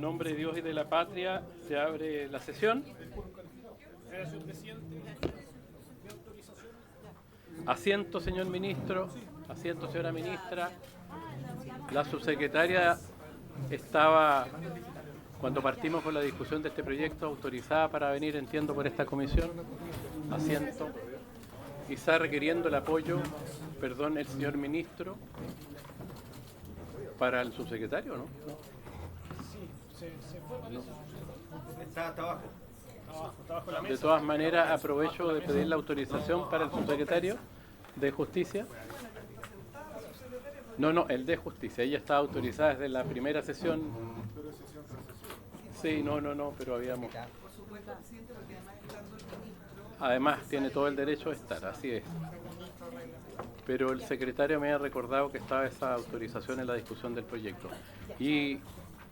nombre de Dios y de la patria, se abre la sesión. Asiento, señor ministro. Asiento, señora ministra. La subsecretaria estaba, cuando partimos con la discusión de este proyecto, autorizada para venir, entiendo, por esta comisión. Asiento. Y está requiriendo el apoyo, perdón, el señor ministro, para el subsecretario, ¿no? Está abajo. De todas maneras, aprovecho de pedir la autorización para el subsecretario de Justicia. No, el de Justicia. Ella está autorizada desde la primera sesión. Sí, no, pero habíamos... Además, tiene todo el derecho de estar, así es. Pero el secretario me ha recordado que estaba esa autorización en la discusión del proyecto. Y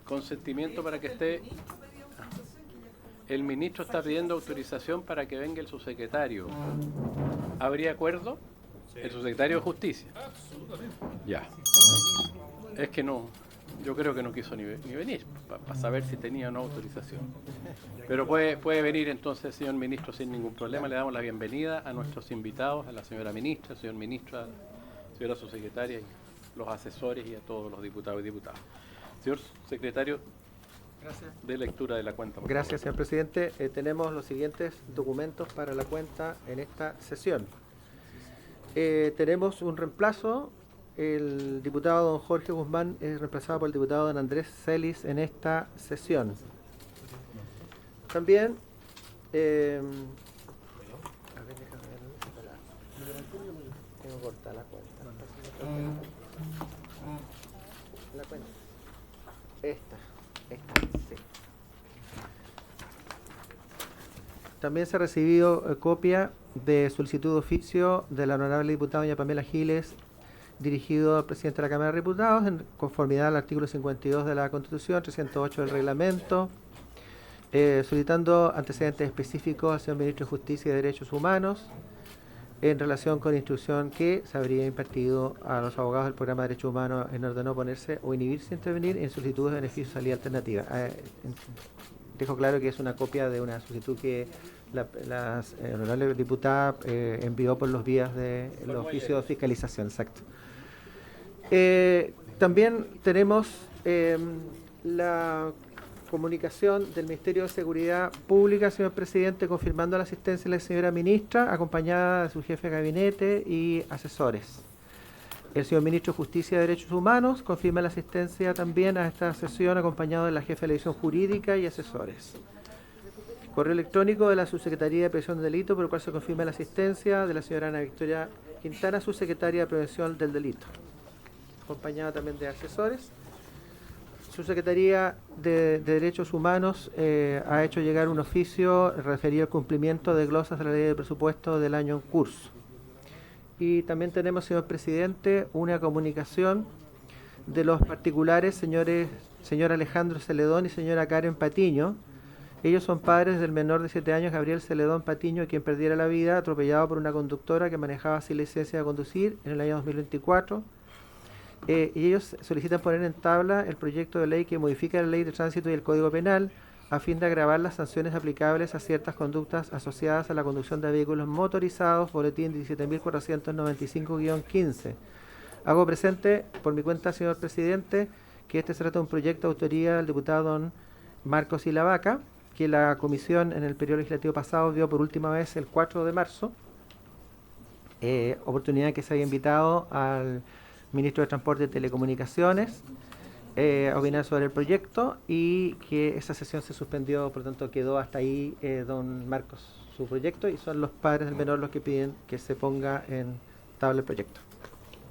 consentimiento para que esté... El ministro está pidiendo autorización para que venga el subsecretario. ¿Habría acuerdo? El subsecretario de Justicia. Ya. Es que no, yo creo que no quiso ni venir, para saber si tenía o no autorización. Pero puede venir entonces, señor ministro, sin ningún problema. Le damos la bienvenida a nuestros invitados, a la señora ministra, al señor ministro, a la señora subsecretaria, y los asesores y a todos los diputados y diputadas. Señor secretario, gracias. De lectura de la cuenta. Gracias, señor presidente. Tenemos los siguientes documentos para la cuenta en esta sesión. Tenemos un reemplazo. El diputado don Jorge Guzmán es reemplazado por el diputado don Andrés Celis en esta sesión. También, tengo cortada la cuenta. La cuenta. Esta, sí. También se ha recibido copia de solicitud de oficio de la honorable diputada doña Pamela Giles, dirigido al presidente de la Cámara de Diputados, en conformidad al artículo 52 de la Constitución, 308 del reglamento, solicitando antecedentes específicos al señor ministro de Justicia y Derechos Humanos en relación con instrucción que se habría impartido a los abogados del programa de Derechos Humanos en orden de no oponerse o inhibirse a intervenir en solicitudes de beneficio de salida alternativa. Dejo claro que es una copia de una solicitud que la honorable diputada envió por los vías de los oficios de fiscalización. Exacto. También tenemos la comunicación del Ministerio de Seguridad Pública, señor presidente, confirmando la asistencia de la señora ministra, acompañada de su jefe de gabinete y asesores. El señor ministro de Justicia y Derechos Humanos confirma la asistencia también a esta sesión, acompañado de la jefe de la división jurídica y asesores. Correo electrónico de la Subsecretaría de Prevención del Delito, por el cual se confirma la asistencia de la señora Ana Victoria Quintana, Subsecretaria de Prevención del Delito, acompañada también de asesores. Subsecretaría de Derechos Humanos ha hecho llegar un oficio referido al cumplimiento de glosas de la ley de presupuesto del año en curso. Y también tenemos, señor presidente, una comunicación de los particulares, señor Alejandro Celedón y señora Karen Patiño. Ellos son padres del menor de 7 años, Gabriel Celedón Patiño, quien perdiera la vida atropellado por una conductora que manejaba sin licencia de conducir en el año 2024. Y ellos solicitan poner en tabla el proyecto de ley que modifica la ley de tránsito y el Código Penal a fin de agravar las sanciones aplicables a ciertas conductas asociadas a la conducción de vehículos motorizados, boletín 17.495-15. Hago presente, por mi cuenta, señor presidente, que este se trata de un proyecto de autoría del diputado don Marcos Ilavaca, que la comisión en el periodo legislativo pasado vio por última vez el 4 de marzo, oportunidad que se había invitado al ministro de Transporte y Telecomunicaciones a opinar sobre el proyecto, y que esa sesión se suspendió, por lo tanto quedó hasta ahí don Marcos su proyecto, y son los padres del menor los que piden que se ponga en tabla el proyecto.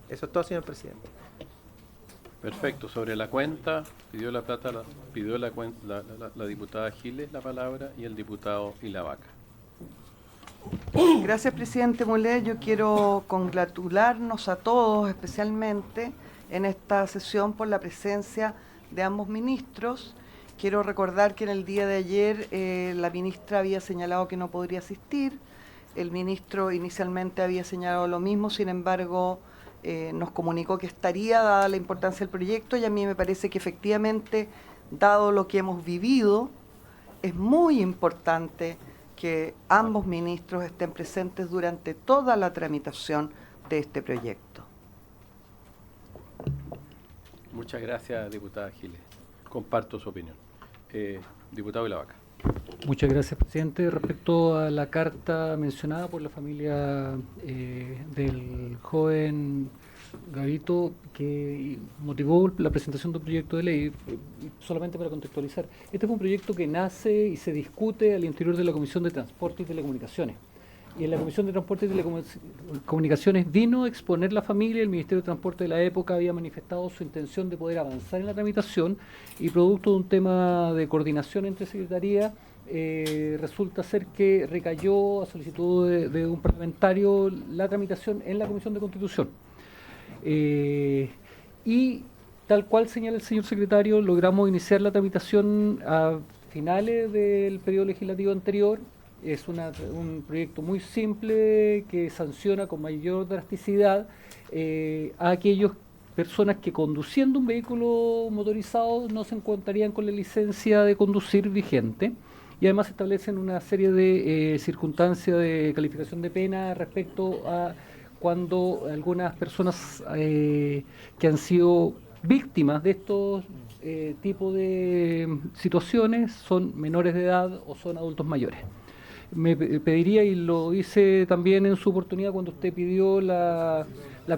Eso es todo, señor presidente. Perfecto. Sobre la cuenta, pidió la diputada Giles la palabra y el diputado Ilavaca. Gracias, presidente Mulé. Yo quiero congratularnos a todos, especialmente en esta sesión, por la presencia de ambos ministros. Quiero recordar que en el día de ayer la ministra había señalado que no podría asistir. El ministro inicialmente había señalado lo mismo, sin embargo, nos comunicó que estaría, dada la importancia del proyecto, y a mí me parece que efectivamente, dado lo que hemos vivido, es muy importante que ambos ministros estén presentes durante toda la tramitación de este proyecto. Muchas gracias, diputada Giles. Comparto su opinión. Diputado Vilavaca. Muchas gracias, presidente. Respecto a la carta mencionada por la familia del joven Gavito, que motivó la presentación de un proyecto de ley, solamente para contextualizar, este fue un proyecto que nace y se discute al interior de la Comisión de Transporte y Telecomunicaciones. Y en la Comisión de Transporte y Telecomunicaciones vino a exponer la familia. El Ministerio de Transporte de la época había manifestado su intención de poder avanzar en la tramitación, y producto de un tema de coordinación entre secretarías, resulta ser que recayó a solicitud de un parlamentario la tramitación en la Comisión de Constitución. Y tal cual señala el señor secretario, logramos iniciar la tramitación a finales del periodo legislativo anterior. Es un proyecto muy simple que sanciona con mayor drasticidad a aquellas personas que, conduciendo un vehículo motorizado, no se encontrarían con la licencia de conducir vigente, y además establecen una serie de circunstancias de calificación de pena respecto a cuando algunas personas que han sido víctimas de estos tipos de situaciones son menores de edad o son adultos mayores. Me pediría, y lo hice también en su oportunidad cuando usted pidió la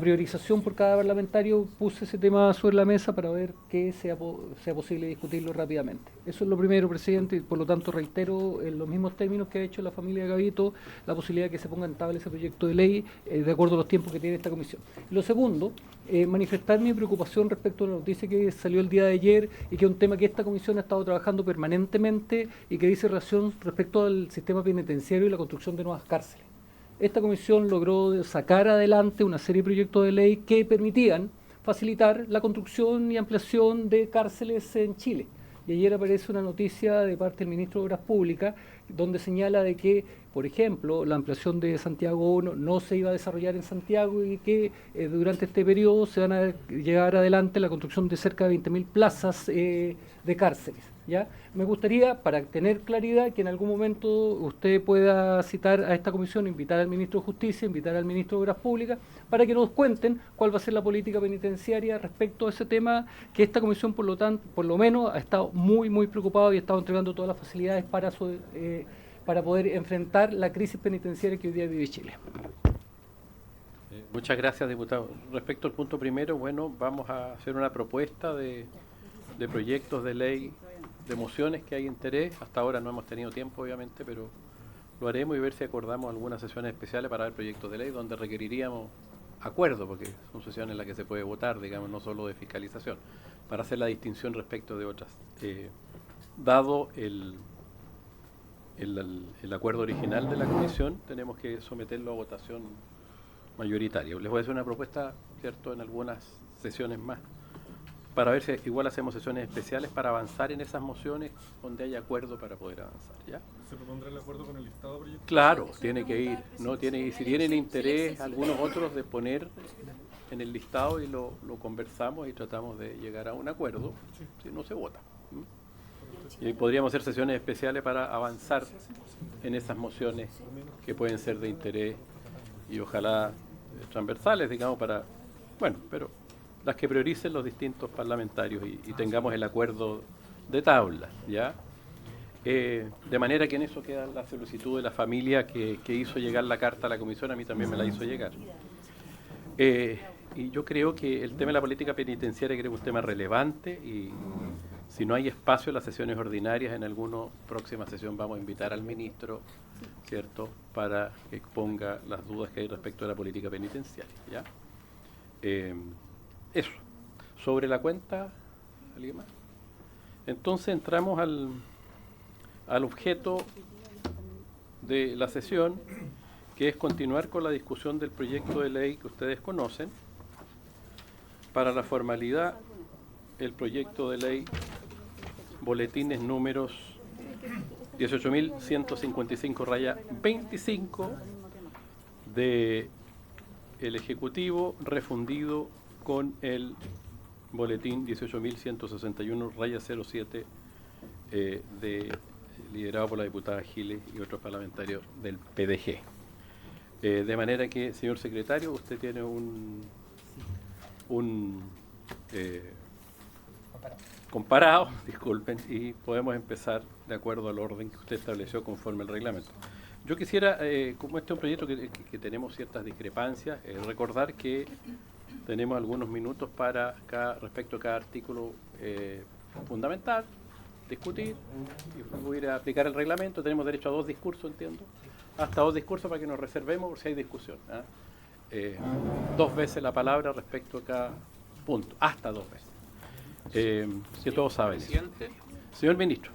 priorización por cada parlamentario, puse ese tema sobre la mesa para ver que sea posible discutirlo rápidamente. Eso es lo primero, presidente, y por lo tanto reitero en los mismos términos que ha hecho la familia Gavito la posibilidad de que se ponga en tabla ese proyecto de ley de acuerdo a los tiempos que tiene esta comisión. Lo segundo, manifestar mi preocupación respecto a la noticia que salió el día de ayer, y que es un tema que esta comisión ha estado trabajando permanentemente y que dice relación respecto al sistema penitenciario y la construcción de nuevas cárceles. Esta comisión logró sacar adelante una serie de proyectos de ley que permitían facilitar la construcción y ampliación de cárceles en Chile. Y ayer aparece una noticia de parte del ministro de Obras Públicas donde señala de que, por ejemplo, la ampliación de Santiago I no se iba a desarrollar en Santiago, y que durante este periodo se van a llevar adelante la construcción de cerca de 20.000 plazas de cárceles. ¿Ya? Me gustaría, para tener claridad, que en algún momento usted pueda citar a esta comisión, invitar al ministro de Justicia, invitar al ministro de Obras Públicas, para que nos cuenten cuál va a ser la política penitenciaria respecto a ese tema, que esta comisión, por lo menos, ha estado muy preocupada y ha estado entregando todas las facilidades para poder enfrentar la crisis penitenciaria que hoy día vive Chile. Muchas gracias, diputado. Respecto al punto primero, bueno, vamos a hacer una propuesta de proyectos de ley, de mociones que hay interés. Hasta ahora no hemos tenido tiempo, obviamente, pero lo haremos, y ver si acordamos algunas sesiones especiales para ver proyectos de ley donde requeriríamos acuerdo, porque son sesiones en las que se puede votar, digamos, no solo de fiscalización, para hacer la distinción respecto de otras. Dado el acuerdo original de la comisión, tenemos que someterlo a votación mayoritaria. Les voy a hacer una propuesta, ¿cierto?, en algunas sesiones más, para ver si igual hacemos sesiones especiales para avanzar en esas mociones donde haya acuerdo para poder avanzar, ¿ya? ¿Se propondrá el acuerdo con el listado de proyectos? Tiene que ir, ¿no? Y si tienen interés algunos otros de poner en el listado, y lo conversamos y tratamos de llegar a un acuerdo, si no se vota. Y podríamos hacer sesiones especiales para avanzar en esas mociones que pueden ser de interés y ojalá transversales, digamos, pero las que prioricen los distintos parlamentarios y tengamos el acuerdo de tabla, ¿ya? De manera que en eso queda la solicitud de la familia que hizo llegar la carta a la comisión. A mí también me la hizo llegar. Y yo creo que el tema de la política penitenciaria creo que es un tema relevante, y si no hay espacio en las sesiones ordinarias, en alguna próxima sesión vamos a invitar al ministro, ¿cierto?, para que exponga las dudas que hay respecto a la política penitenciaria, ¿ya? Eso. Sobre la cuenta, ¿alguien más? Entonces entramos al objeto de la sesión, que es continuar con la discusión del proyecto de ley que ustedes conocen. Para la formalidad, el proyecto de ley, boletines números 18.155-25 del Ejecutivo, refundido con el boletín 18.161-07, liderado por la diputada Giles y otros parlamentarios del PDG. De manera que, señor secretario, usted tiene un comparado, disculpen, y podemos empezar de acuerdo al orden que usted estableció conforme al reglamento. Yo quisiera, como este es un proyecto que tenemos ciertas discrepancias, recordar que tenemos algunos minutos para respecto a cada artículo fundamental, discutir y ir a aplicar el reglamento. Tenemos derecho a 2 discursos, entiendo, hasta 2 discursos para que nos reservemos por si hay discusión. 2 veces la palabra respecto a cada punto, hasta 2 veces. Que todos saben. Presidente. Señor ministro.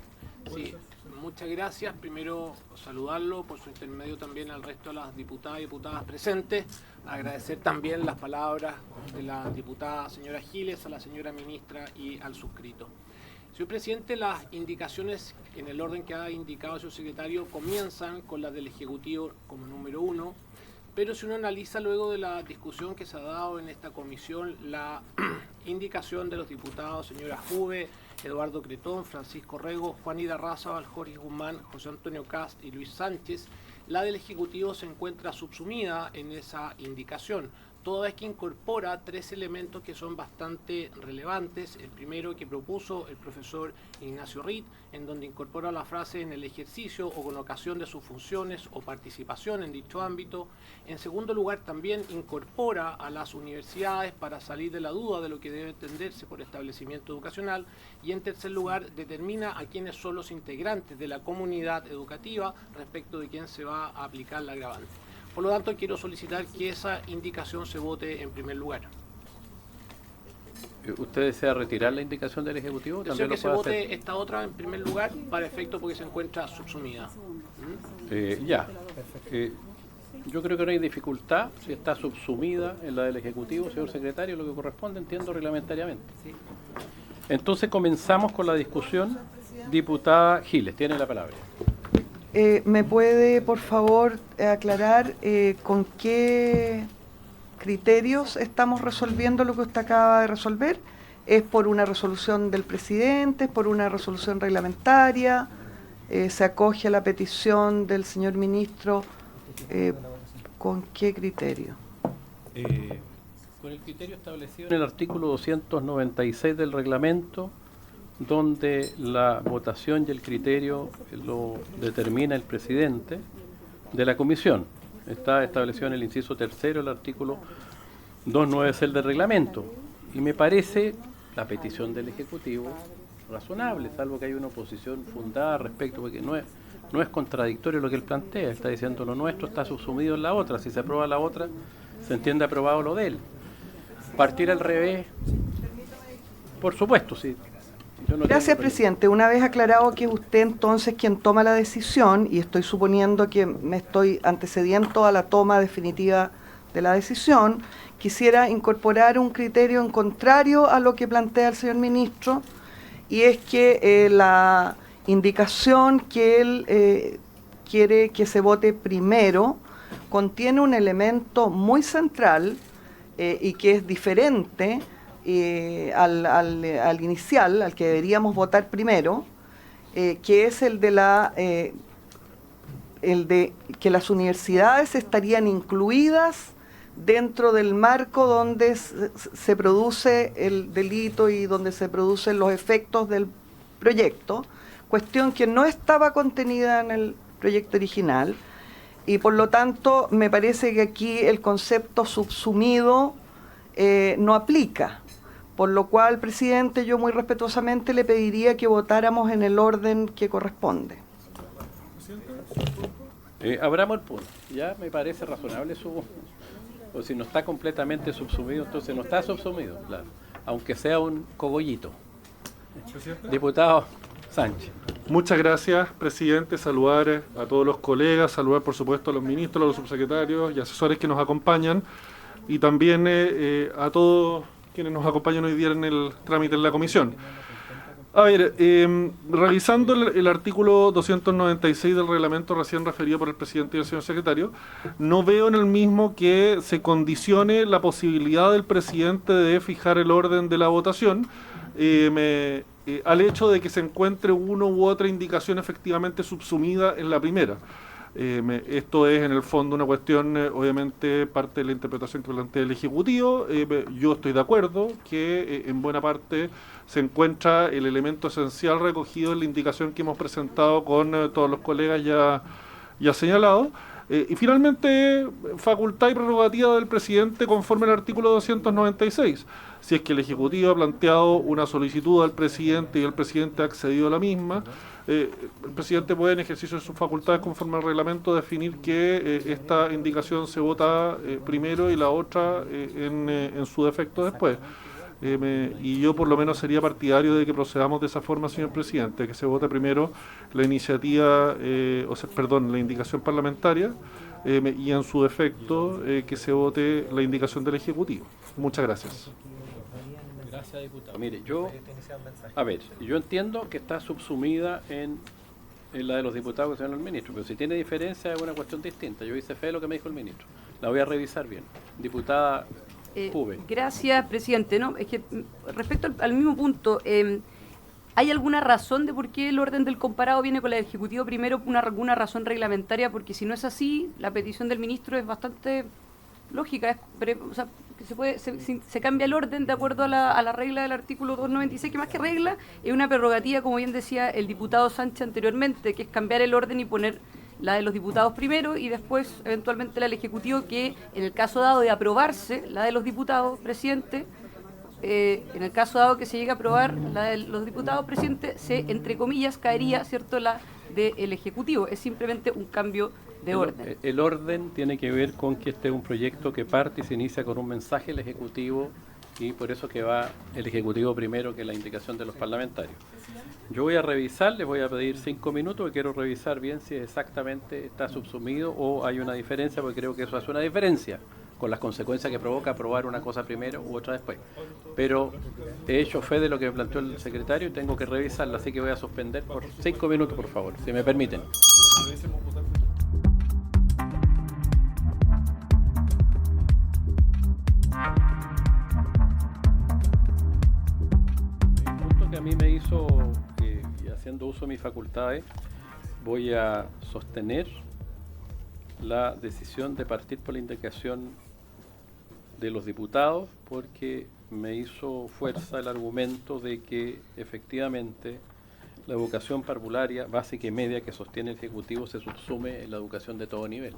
Sí, muchas gracias. Primero saludarlo, por su intermedio también al resto de las diputadas y diputadas presentes. Agradecer también las palabras de la diputada señora Giles, a la señora ministra y al suscrito. Señor presidente, las indicaciones en el orden que ha indicado el señor secretario comienzan con las del Ejecutivo como número 1, pero si uno analiza luego de la discusión que se ha dado en esta comisión, la indicación de los diputados señora Juve, Eduardo Cretón, Francisco Rego, Juan Ida Rázaval, Jorge Guzmán, José Antonio Cast y Luis Sánchez, la del Ejecutivo se encuentra subsumida en esa indicación, toda vez que incorpora 3 elementos que son bastante relevantes. El primero que propuso el profesor Ignacio Ritt, en donde incorpora la frase en el ejercicio o con ocasión de sus funciones o participación en dicho ámbito. En segundo lugar, también incorpora a las universidades para salir de la duda de lo que debe entenderse por establecimiento educacional. Y en tercer lugar, determina a quiénes son los integrantes de la comunidad educativa respecto de quién se va a aplicar la agravante. Por lo tanto, quiero solicitar que esa indicación se vote en primer lugar. ¿Usted desea retirar la indicación del Ejecutivo? Deseo que se vote esta otra en primer lugar para efecto porque se encuentra subsumida. Yo creo que no hay dificultad si está subsumida en la del Ejecutivo, señor secretario, lo que corresponde, entiendo, reglamentariamente. Entonces comenzamos con la discusión. Diputada Giles, tiene la palabra. ¿Me puede, por favor, aclarar con qué criterios estamos resolviendo lo que usted acaba de resolver? ¿Es por una resolución del presidente? ¿Es por una resolución reglamentaria? ¿Se acoge a la petición del señor ministro? ¿Con qué criterio? Con el criterio establecido en el artículo 296 del reglamento, donde la votación y el criterio lo determina el presidente de la comisión. Está establecido en el inciso 3 del artículo 296 del reglamento. Y me parece la petición del Ejecutivo razonable, salvo que hay una oposición fundada respecto, porque no es contradictorio lo que él plantea. Está diciendo lo nuestro está subsumido en la otra. Si se aprueba la otra, se entiende aprobado lo de él. Partir al revés, por supuesto, sí. Gracias, presidente. Una vez aclarado que usted entonces quien toma la decisión, y estoy suponiendo que me estoy antecediendo a la toma definitiva de la decisión, quisiera incorporar un criterio en contrario a lo que plantea el señor ministro, y es que la indicación que él quiere que se vote primero contiene un elemento muy central y que es diferente al inicial, al que deberíamos votar primero, que es el de que las universidades estarían incluidas dentro del marco donde se produce el delito y donde se producen los efectos del proyecto, cuestión que no estaba contenida en el proyecto original, y por lo tanto me parece que aquí el concepto subsumido no aplica. Por lo cual, presidente, yo muy respetuosamente le pediría que votáramos en el orden que corresponde. Abramos el punto. Ya me parece razonable o si no está completamente subsumido, entonces no está subsumido, claro, aunque sea un cogollito. Diputado Sánchez. Muchas gracias, presidente. Saludar a todos los colegas, saludar por supuesto a los ministros, a los subsecretarios y asesores que nos acompañan, y también a todos quienes nos acompañan hoy día en el trámite en la comisión. A ver, revisando el artículo 296 del reglamento recién referido por el presidente y el señor secretario, no veo en el mismo que se condicione la posibilidad del presidente de fijar el orden de la votación al hecho de que se encuentre uno u otra indicación efectivamente subsumida en la primera. Esto es en el fondo una cuestión, obviamente, parte de la interpretación que plantea el Ejecutivo. Yo estoy de acuerdo que en buena parte se encuentra el elemento esencial recogido en la indicación que hemos presentado con todos los colegas ya señalados. Y finalmente, facultad y prerrogativa del presidente conforme al artículo 296. Si es que el Ejecutivo ha planteado una solicitud al presidente y el presidente ha accedido a la misma, el presidente puede, en ejercicio de sus facultades conforme al reglamento, definir que esta indicación se vota primero y la otra en su defecto después. Y yo por lo menos sería partidario de que procedamos de esa forma, señor presidente, que se vote primero la iniciativa, la indicación parlamentaria y en su defecto que se vote la indicación del Ejecutivo. Muchas gracias. Gracias, diputado. Mire, yo entiendo que está subsumida en la de los diputados que señaló el ministro, pero si tiene diferencia es una cuestión distinta. Yo hice fe de lo que me dijo el ministro. La voy a revisar bien. Diputada Juve. Gracias, presidente. No, es que respecto al mismo punto, ¿hay alguna razón de por qué el orden del comparado viene con el Ejecutivo primero, alguna razón reglamentaria? Porque si no es así, la petición del ministro es bastante lógica, o sea, que se cambia el orden de acuerdo a la regla del artículo 296, que más que regla es una prerrogativa, como bien decía el diputado Sánchez anteriormente, que es cambiar el orden y poner la de los diputados primero y después eventualmente la del Ejecutivo, que en el caso dado de aprobarse la de los diputados, presidente, en el caso dado que se llegue a aprobar la de los diputados, presidente, entre comillas, caería, ¿cierto?, la del Ejecutivo. Es simplemente un cambio de orden. El orden tiene que ver con que este es un proyecto que parte y se inicia con un mensaje del Ejecutivo y por eso que va el Ejecutivo primero que la indicación de los parlamentarios. Yo voy a revisar, les voy a pedir 5 minutos, porque quiero revisar bien si exactamente está subsumido o hay una diferencia, porque creo que eso hace una diferencia con las consecuencias que provoca aprobar una cosa primero u otra después. Pero he hecho fe de lo que planteó el secretario y tengo que revisarla, así que voy a suspender por 5 minutos, por favor, si me permiten. El punto que a mí me hizo, y haciendo uso de mis facultades, voy a sostener la decisión de partir por la indicación de los diputados, porque me hizo fuerza el argumento de que efectivamente la educación parvularia básica y media que sostiene el Ejecutivo se subsume en la educación de todo nivel,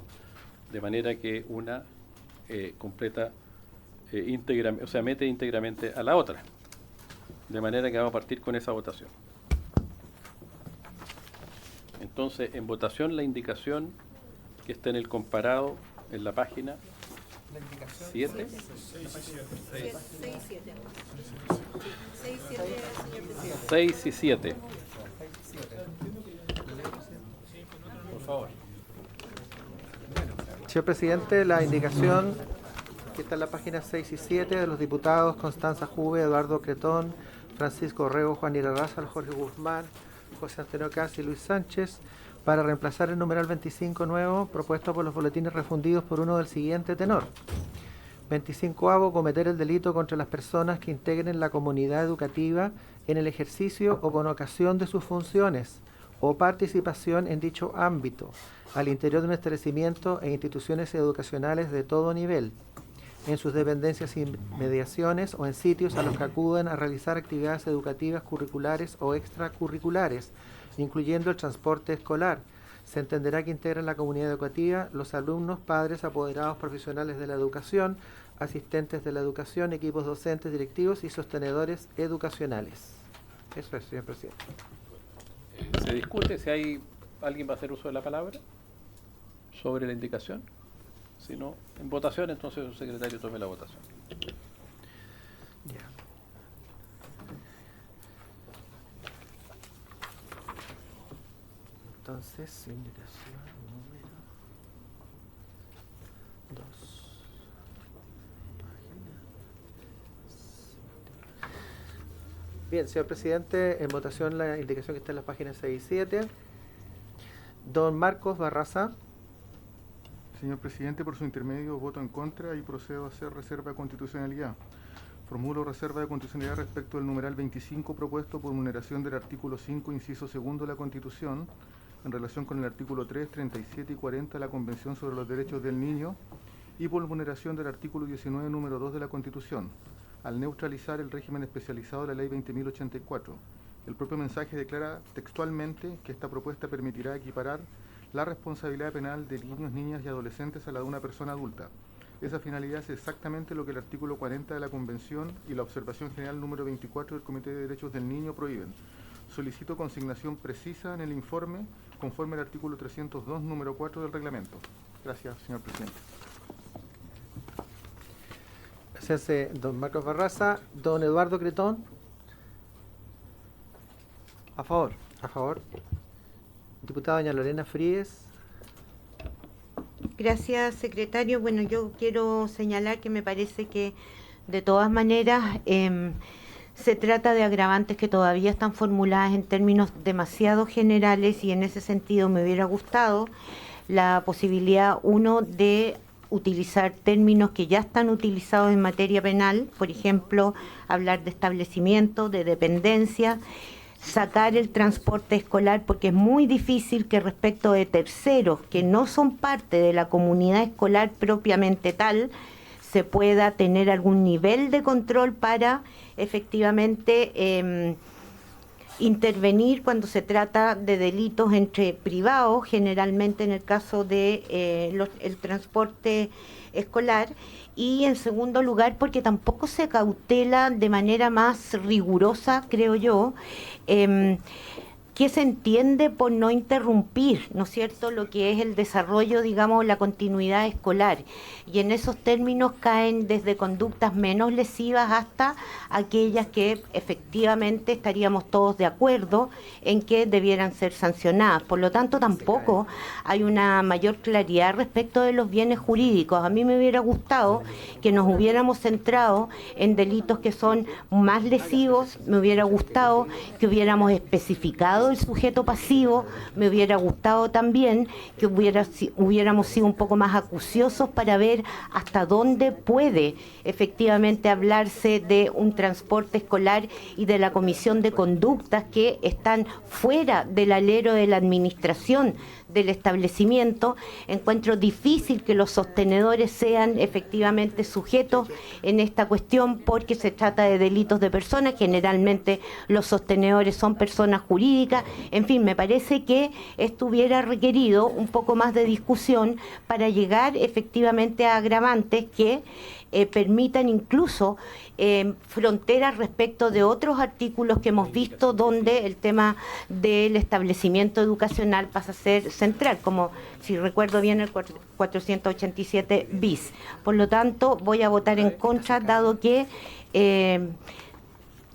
de manera que una completa íntegramente, o sea, mete íntegramente a la otra, de manera que vamos a partir con esa votación. Entonces, en votación la indicación que está en el comparado en la página 7. 6 y 7. Por favor. Señor presidente, la indicación que está en la página 6 y 7 de los diputados Constanza Juve, Eduardo Cretón, Francisco Orrego, Juan Irarrázaval, Jorge Guzmán, José Antonio Casi y Luis Sánchez, para reemplazar el numeral 25 nuevo propuesto por los boletines refundidos por uno del siguiente tenor. 25avo, cometer el delito contra las personas que integren la comunidad educativa en el ejercicio o con ocasión de sus funciones o participación en dicho ámbito, al interior de un establecimiento e instituciones educacionales de todo nivel, en sus dependencias y mediaciones o en sitios a los que acuden a realizar actividades educativas curriculares o extracurriculares, incluyendo el transporte escolar. Se entenderá que integran la comunidad educativa los alumnos, padres, apoderados, profesionales de la educación, asistentes de la educación, equipos docentes, directivos y sostenedores educacionales. Eso es, señor presidente. ¿Se discute si alguien va a hacer uso de la palabra sobre la indicación? Si no, en votación, entonces el secretario tome la votación. Ya. Entonces, indicación número 2. Bien, señor presidente, en votación la indicación que está en las páginas 6 y 7. Don Marcos Barraza. Señor presidente, por su intermedio voto en contra y procedo a hacer reserva de constitucionalidad. Formulo reserva de constitucionalidad respecto del numeral 25 propuesto por vulneración del artículo 5, inciso segundo de la Constitución, en relación con el artículo 3, 37 y 40 de la Convención sobre los Derechos del Niño, y por vulneración del artículo 19, número 2 de la Constitución, al neutralizar el régimen especializado de la Ley 20.084. El propio mensaje declara textualmente que esta propuesta permitirá equiparar la responsabilidad penal de niños, niñas y adolescentes a la de una persona adulta. Esa finalidad es exactamente lo que el artículo 40 de la Convención y la observación general número 24 del Comité de Derechos del Niño prohíben. Solicito consignación precisa en el informe conforme al artículo 302, número 4 del reglamento. Gracias, señor presidente. Gracias, don Marcos Barraza. Don Eduardo Cretón. A favor. A favor. Diputada doña Lorena Fríes. Gracias, secretario. Bueno, yo quiero señalar que me parece que de todas maneras se trata de agravantes que todavía están formuladas en términos demasiado generales y en ese sentido me hubiera gustado la posibilidad, uno, de utilizar términos que ya están utilizados en materia penal, por ejemplo, hablar de establecimiento, de dependencia, sacar el transporte escolar, porque es muy difícil que respecto de terceros que no son parte de la comunidad escolar propiamente tal, se pueda tener algún nivel de control para efectivamente intervenir cuando se trata de delitos entre privados, generalmente en el caso de el transporte escolar, y en segundo lugar porque tampoco se cautela de manera más rigurosa, creo yo, qué se entiende por no interrumpir, ¿no es cierto?, lo que es el desarrollo, digamos, la continuidad escolar. Y en esos términos caen desde conductas menos lesivas hasta aquellas que efectivamente estaríamos todos de acuerdo en que debieran ser sancionadas. Por lo tanto, tampoco hay una mayor claridad respecto de los bienes jurídicos. A mí me hubiera gustado que nos hubiéramos centrado en delitos que son más lesivos, me hubiera gustado que hubiéramos especificado el sujeto pasivo, me hubiera gustado también que hubiéramos sido un poco más acuciosos para ver hasta dónde puede efectivamente hablarse de un transporte escolar y de la comisión de conductas que están fuera del alero de la administración del establecimiento. Encuentro difícil que los sostenedores sean efectivamente sujetos en esta cuestión porque se trata de delitos de personas, generalmente los sostenedores son personas jurídicas. En fin, me parece que esto hubiera requerido un poco más de discusión para llegar efectivamente a agravantes que permitan incluso fronteras respecto de otros artículos que hemos visto donde el tema del establecimiento educacional pasa a ser central, como si recuerdo bien el 487 bis. Por lo tanto, voy a votar en contra, dado que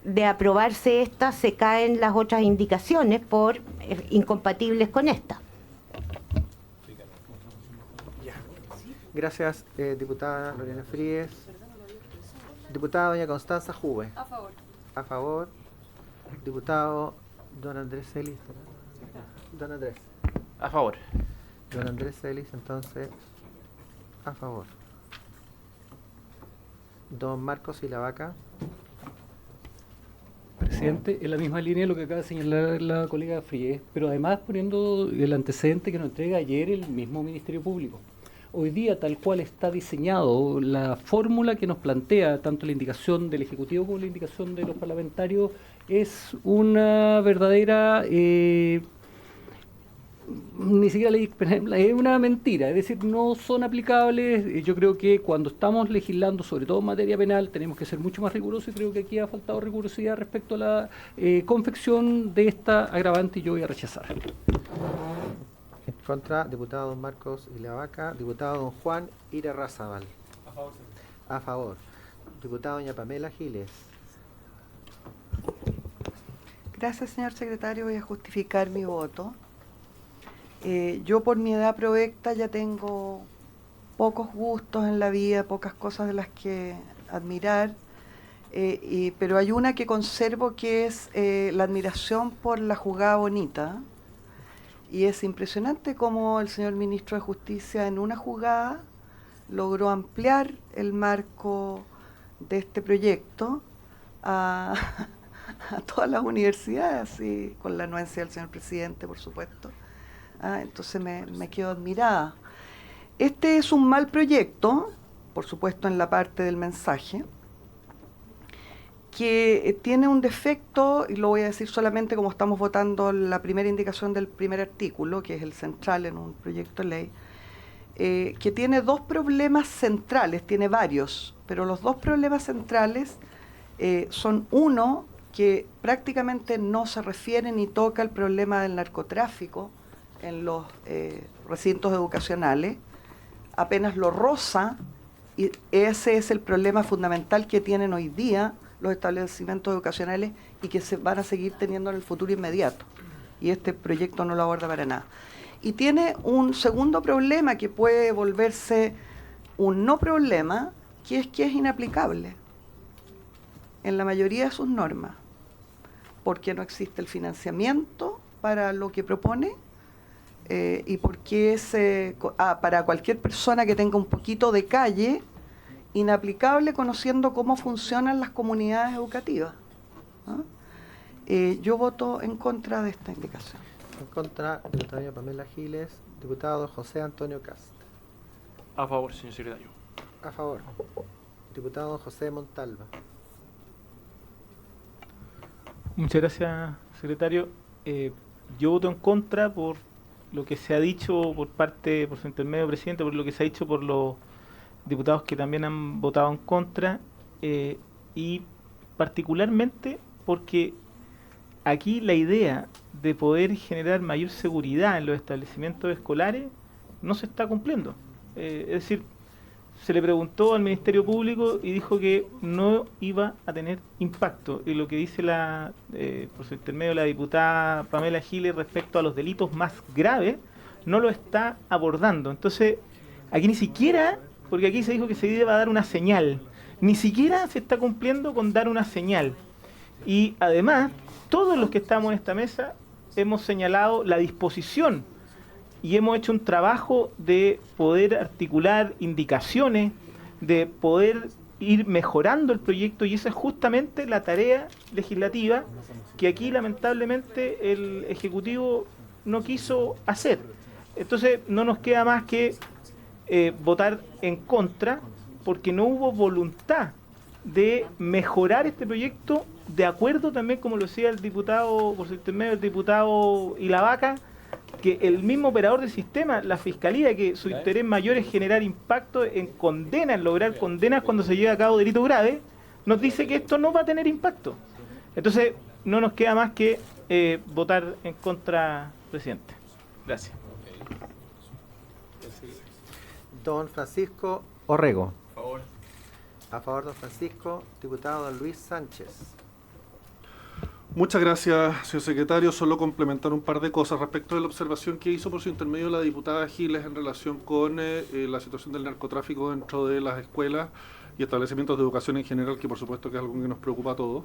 de aprobarse esta se caen las otras indicaciones por incompatibles con esta. Gracias, diputada Lorena Fríes. Diputada doña Constanza Juve. A favor. A favor. Diputado don Andrés Celis. Don Andrés. A favor. Don Andrés Celis, entonces, a favor. Don Marcos Ilavaca. Presidente, en la misma línea de lo que acaba de señalar la colega Fríes, pero además poniendo el antecedente que nos entrega ayer el mismo Ministerio Público. Hoy día, tal cual está diseñado, la fórmula que nos plantea tanto la indicación del Ejecutivo como la indicación de los parlamentarios es una verdadera, ni siquiera es una mentira, es decir, no son aplicables. Yo creo que cuando estamos legislando, sobre todo en materia penal, tenemos que ser mucho más rigurosos y creo que aquí ha faltado rigurosidad respecto a la confección de esta agravante y yo voy a rechazar. En contra, diputado don Marcos Ilavaca. Diputado don Juan Irarrázaval. A favor, señor. A favor. Diputada doña Pamela Giles. Gracias, señor secretario. Voy a justificar mi voto. Yo por mi edad provecta ya tengo pocos gustos en la vida, pocas cosas de las que admirar. pero hay una que conservo que es la admiración por la jugada bonita. Y es impresionante cómo el señor ministro de Justicia en una jugada logró ampliar el marco de este proyecto a todas las universidades, y con la anuencia del señor presidente, por supuesto. Entonces me quedo admirada. Este es un mal proyecto, por supuesto en la parte del mensaje, que tiene un defecto, y lo voy a decir solamente como estamos votando la primera indicación del primer artículo, que es el central en un proyecto de ley, que tiene dos problemas centrales, tiene varios, pero los dos problemas centrales son uno, que prácticamente no se refiere ni toca el problema del narcotráfico en los recintos educacionales, apenas lo roza, y ese es el problema fundamental que tienen hoy día los establecimientos educacionales y que se van a seguir teniendo en el futuro inmediato. Y este proyecto no lo aborda para nada. Y tiene un segundo problema que puede volverse un no problema, que es inaplicable en la mayoría de sus normas, porque no existe el financiamiento para lo que propone, y porque para cualquier persona que tenga un poquito de calle, inaplicable conociendo cómo funcionan las comunidades educativas. Yo voto en contra de esta indicación. En contra, diputada Pamela Giles. Diputado José Antonio Cast. A favor, señor secretario. A favor. Diputado José Montalva. Muchas gracias, secretario. Yo voto en contra por lo que se ha dicho por su intermedio, presidente, por lo que se ha dicho por los diputados que también han votado en contra, y particularmente porque aquí la idea de poder generar mayor seguridad en los establecimientos escolares no se está cumpliendo. Es decir, se le preguntó al Ministerio Público y dijo que no iba a tener impacto. Y lo que dice por su intermedio la diputada Pamela Giles respecto a los delitos más graves, no lo está abordando. Entonces, aquí ni siquiera, porque aquí se dijo que se iba a dar una señal, ni siquiera se está cumpliendo con dar una señal. Y además, todos los que estamos en esta mesa hemos señalado la disposición y hemos hecho un trabajo de poder articular indicaciones, de poder ir mejorando el proyecto, y esa es justamente la tarea legislativa que aquí lamentablemente el Ejecutivo no quiso hacer. Entonces no nos queda más que votar en contra, porque no hubo voluntad de mejorar este proyecto, de acuerdo también, como lo decía el diputado, por su intermedio, el diputado Ilavaca, que el mismo operador del sistema, la Fiscalía, que su interés mayor es generar impacto en condenas, en lograr condenas cuando se lleva a cabo delito grave, nos dice que esto no va a tener impacto. Entonces, no nos queda más que votar en contra, presidente. Gracias. Don Francisco Orrego. A favor. A favor, don Francisco. Diputado don Luis Sánchez. Muchas gracias, señor secretario. Solo complementar un par de cosas respecto de la observación que hizo por su intermedio la diputada Giles en relación con la situación del narcotráfico dentro de las escuelas y establecimientos de educación en general, que por supuesto que es algo que nos preocupa a todos.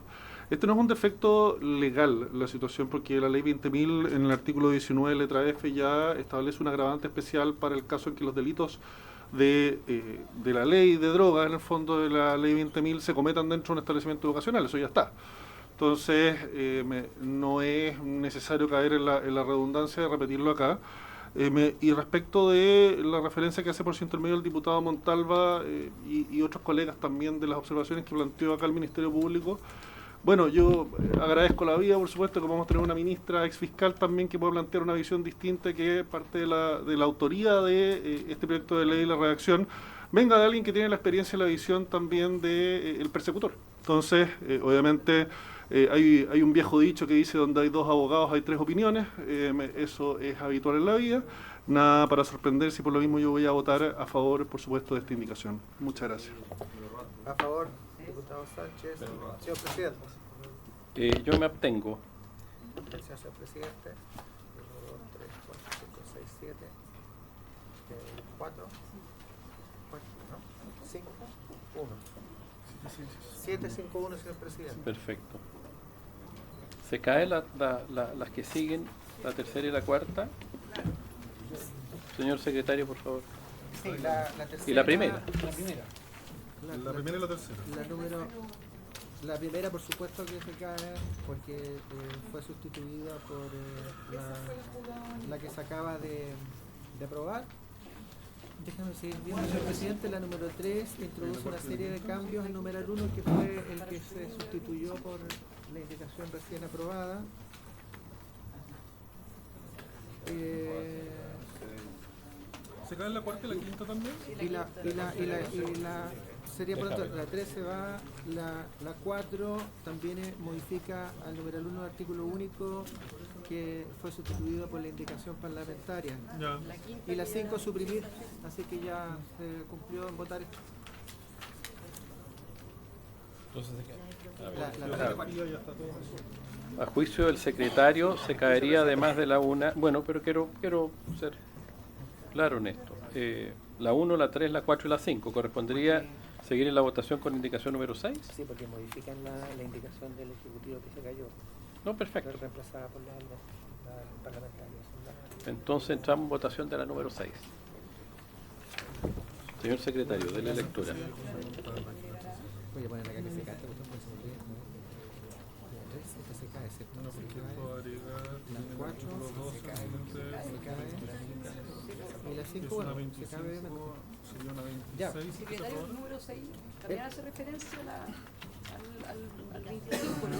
Este no es un defecto legal, la situación, porque la ley 20.000 en el artículo 19, letra F, ya establece un agravante especial para el caso en que los delitos de la ley de drogas, en el fondo de la ley 20.000, se cometan dentro de un establecimiento educacional. Eso ya está. Entonces, no es necesario caer en la redundancia de repetirlo acá. Y respecto de la referencia que hace por su intermedio el diputado Montalva y otros colegas también de las observaciones que planteó acá el Ministerio Público, bueno, yo agradezco la vida, por supuesto, que vamos a tener una ministra exfiscal también que pueda plantear una visión distinta, que parte de la autoría de este proyecto de ley, la redacción, venga de alguien que tiene la experiencia y la visión también del persecutor. Entonces, obviamente, hay un viejo dicho que dice: donde hay dos abogados hay tres opiniones. Eso es habitual en la vida. Nada para sorprenderse, y por lo mismo yo voy a votar a favor, por supuesto, de esta indicación. Muchas gracias. A favor, diputado Sánchez. Señor presidente. Yo me abstengo. Gracias, señor presidente. 1, 2, 3, 4, 5, 6, 7, 4, 5, 1. 751, señor presidente. Perfecto. ¿Se caen las que siguen, la tercera y la cuarta? Señor secretario, por favor. Sí, la tercera. ¿Y la primera? La primera y la tercera. La primera, por supuesto, que se cae porque fue sustituida por la que se acaba de aprobar. Déjame seguir viendo, señor presidente. La número 3 introduce una serie de cambios. El numeral 1, que fue el que se sustituyó por la indicación recién aprobada. ¿Se cae la cuarta y la quinta también? Sería por lo tanto, la 3 se va, la 4 también modifica al numeral 1 artículo único que fue sustituido por la indicación parlamentaria. Ya. Y la 5 suprimir, así que ya se cumplió en votar esto. Entonces se cae. Ya está todo. A juicio del secretario se caería además de la una. Bueno, pero quiero ser claro en esto. La 1, la 3, la 4 y la 5. ¿Correspondería seguir en la votación con indicación número 6? Sí, porque modifican la indicación del Ejecutivo que se cayó. No, perfecto. Fue reemplazada por la parlamentaria. Entonces entramos en votación de la número 6. Señor secretario, de la lectura. Voy a poner acá que se cae esta cuestión, porque se me olvida. Esta se cae, ¿cierto? No, porque esto va a agregar La 4 se cae. Y la 5, es bueno, una se cae 25, obviamente. sería una Ya. 26. Secretario, el número 6 también hace referencia al 25, ¿no?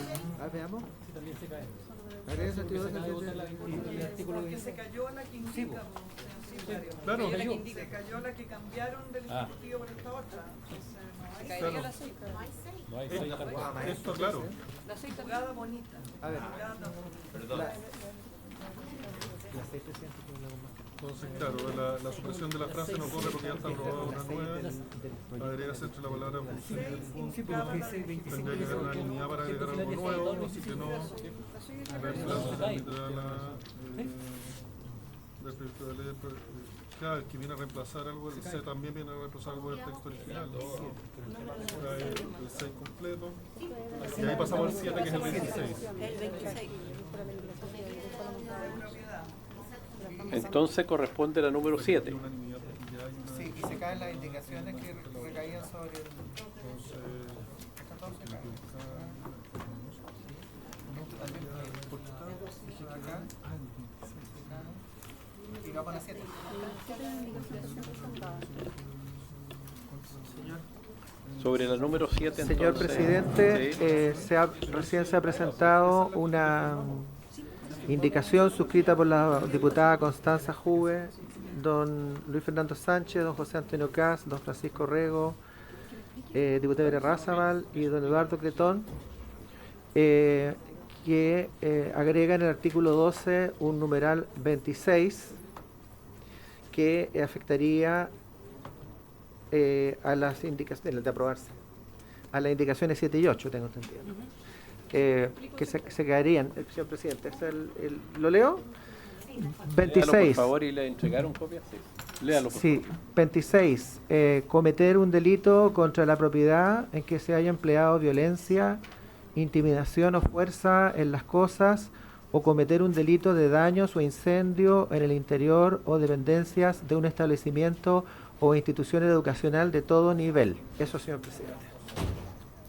Veamos. Sí, también se cae. Agrega el sentido Se acaba de votar el artículo Porque se cayó la que Sí, indica, Claro. La que indica. se cayó la que cambiaron del Ejecutivo por esta otra. Entonces, no hay Caería la 6. No hay Esto, claro. La 6 también. jugada bonita. A ver. Perdón. La 6, presidente, que hablamos más. Entonces, claro, la supresión de la frase no corre porque ya está aprobada una nueva. Agregarse entre la palabra función y el punto. Tendría que haber una unidad para agregar algo nuevo, así que no. Reemplazo literal del proyecto de ley. Claro, el que viene a reemplazar algo, el C también viene a reemplazar algo del texto original. El 6 completo. Y ahí pasamos al 7, que es el 26. El 26. Entonces corresponde la número 7. Sí, y se caen las indicaciones que recaían sobre el... Y vamos a la 7. Sobre la número 7, Señor presidente, sí. recién se ha presentado una indicación suscrita por la diputada Constanza Juve, don Luis Fernando Sánchez, don José Antonio Cas, don Francisco Rego, diputado Berarrázaval y don Eduardo Cretón, que agrega en el artículo 12 un numeral 26 que afectaría a las indicaciones de aprobarse, a las indicaciones 7 y 8, tengo entendido. Que se caerían, señor presidente, ¿lo leo? 26. Léalo, por favor, y le entregaron copia. Sí. Léalo, por Sí, 26. Cometer un delito contra la propiedad en que se haya empleado violencia, intimidación o fuerza en las cosas, o cometer un delito de daños o incendio en el interior o dependencias de un establecimiento o institución educacional de todo nivel. Eso, señor presidente.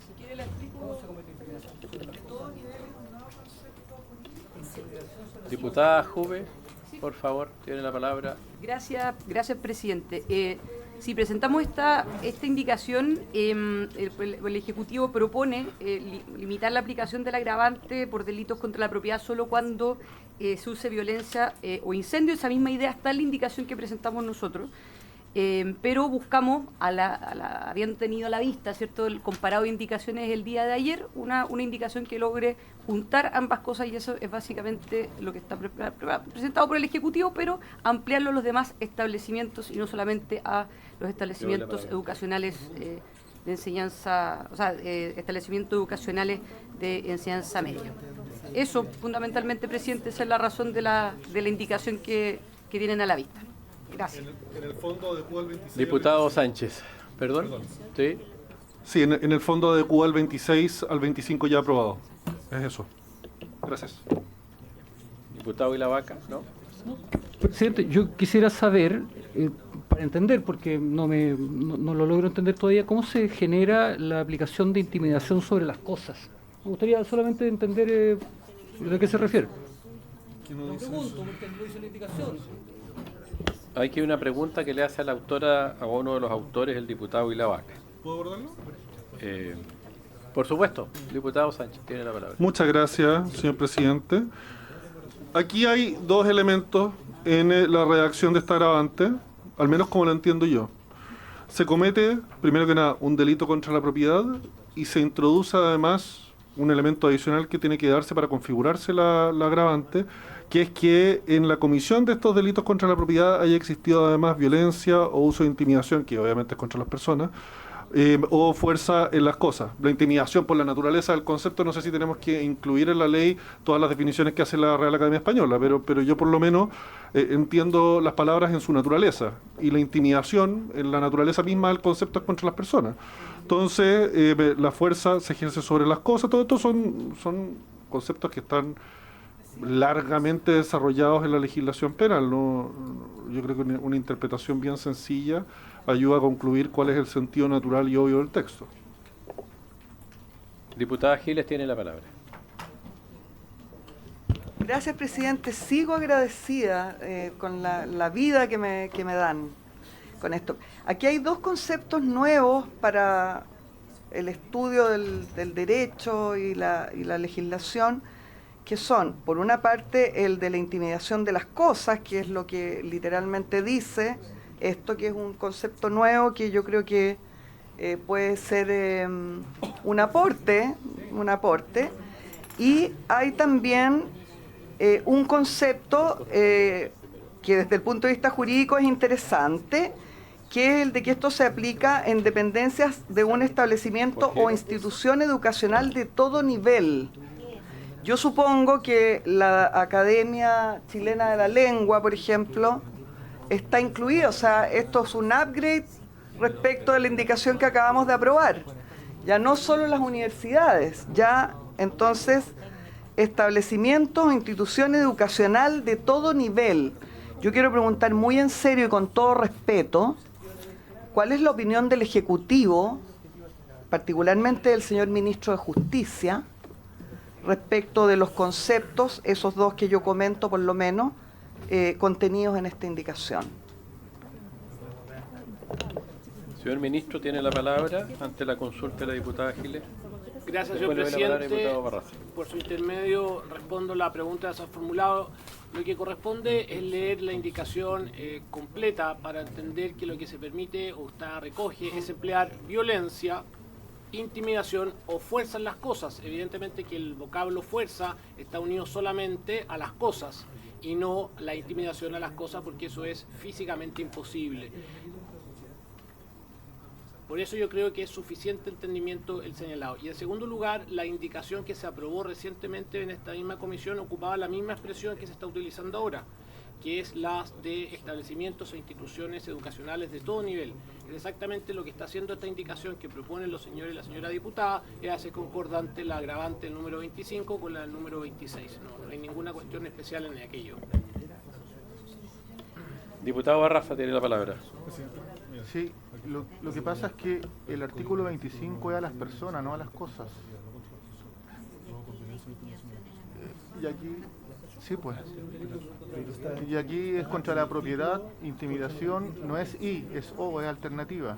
Si quiere, le explico. Diputada Juve, por favor, tiene la palabra. Gracias, presidente. Si presentamos esta indicación, el Ejecutivo propone limitar la aplicación del agravante por delitos contra la propiedad solo cuando se use violencia o incendio. Esa misma idea está en la indicación que presentamos nosotros. Pero buscamos, habiendo tenido a la vista, ¿cierto?, el comparado de indicaciones el día de ayer, una indicación que logre juntar ambas cosas, y eso es básicamente lo que está presentado por el Ejecutivo, pero ampliarlo a los demás establecimientos y no solamente a los establecimientos educacionales de enseñanza, o sea, establecimientos educacionales de enseñanza media. Eso, fundamentalmente, presidente, esa es la razón de la indicación que tienen a la vista. Gracias. En el fondo, de al 26. Diputado Sánchez, perdón. Sí. Sí, en el fondo adecua el 26 al 25 ya aprobado. Es eso. Gracias. Diputado Ilavaca, ¿no? Presidente, yo quisiera saber, para entender, porque no lo logro entender todavía, cómo se genera la aplicación de intimidación sobre las cosas. Me gustaría solamente entender a qué se refiere. Lo pregunto, porque no dice la indicación. Hay que una pregunta que le hace a la autora, a uno de los autores, el diputado Ilavaca. ¿Puedo abordarlo? Por supuesto, diputado Sánchez, tiene la palabra. Muchas gracias, señor presidente. Aquí hay dos elementos en la redacción de esta agravante, al menos como lo entiendo yo. Se comete, primero que nada, un delito contra la propiedad y se introduce además un elemento adicional que tiene que darse para configurarse la agravante, que es que en la comisión de estos delitos contra la propiedad haya existido además violencia o uso de intimidación, que obviamente es contra las personas, o fuerza en las cosas. La intimidación por la naturaleza del concepto, no sé si tenemos que incluir en la ley todas las definiciones que hace la Real Academia Española, pero yo por lo menos entiendo las palabras en su naturaleza, y la intimidación en la naturaleza misma del concepto es contra las personas. Entonces, la fuerza se ejerce sobre las cosas. Todo esto son conceptos que están largamente desarrollados en la legislación penal. Yo creo que una interpretación bien sencilla ayuda a concluir cuál es el sentido natural y obvio del texto. Diputada Giles tiene la palabra. Gracias, presidente. Sigo agradecida con la vida que me dan con esto. Aquí hay dos conceptos nuevos para el estudio del derecho y la legislación, que son, por una parte, el de la intimidación de las cosas, que es lo que literalmente dice esto, que es un concepto nuevo que yo creo que puede ser un aporte, y hay también un concepto que desde el punto de vista jurídico es interesante, que es el de que esto se aplica en dependencias de un establecimiento o institución educacional de todo nivel. Yo supongo que la Academia Chilena de la Lengua, por ejemplo, está incluida, o sea, esto es un upgrade respecto de la indicación que acabamos de aprobar. Ya no solo las universidades, ya entonces establecimientos o institución educacional de todo nivel. Yo quiero preguntar muy en serio y con todo respeto, ¿cuál es la opinión del Ejecutivo, particularmente del señor Ministro de Justicia, respecto de los conceptos, esos dos que yo comento por lo menos, contenidos en esta indicación? Señor Ministro, tiene la palabra ante la consulta de la diputada Giles. Gracias, señor presidente. Por su intermedio respondo la pregunta que se ha formulado. Lo que corresponde es leer la indicación completa para entender que lo que se permite o está recoge es emplear violencia, intimidación o fuerza en las cosas. Evidentemente que el vocablo fuerza está unido solamente a las cosas y no la intimidación a las cosas, porque eso es físicamente imposible. Por eso yo creo que es suficiente entendimiento el señalado. Y en segundo lugar, la indicación que se aprobó recientemente en esta misma comisión ocupaba la misma expresión que se está utilizando ahora, que es la de establecimientos e instituciones educacionales de todo nivel. Es exactamente lo que está haciendo esta indicación que proponen los señores y la señora diputada, es hacer concordante la agravante del número 25 con la del número 26. No hay ninguna cuestión especial en aquello. Diputado Barraza tiene la palabra. Sí, lo que pasa es que el artículo 25 es a las personas, no a las cosas. Y aquí, sí pues, y aquí es contra la propiedad, intimidación, no es I, es O, es alternativa.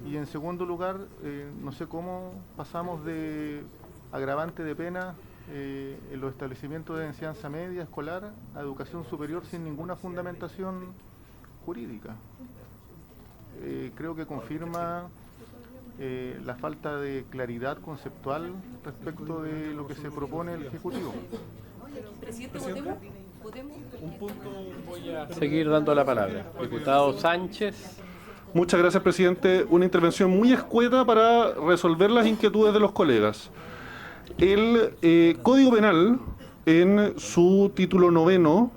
Y en segundo lugar, no sé cómo pasamos de agravante de pena en los establecimientos de enseñanza media, escolar, a educación superior sin ninguna fundamentación jurídica. Creo que confirma la falta de claridad conceptual respecto de lo que se propone el Ejecutivo. Presidente, ¿votemos? Un punto voy a seguir dando la palabra. Diputado Sánchez. Muchas gracias, presidente. Una intervención muy escueta para resolver las inquietudes de los colegas. El Código Penal, en su título 9,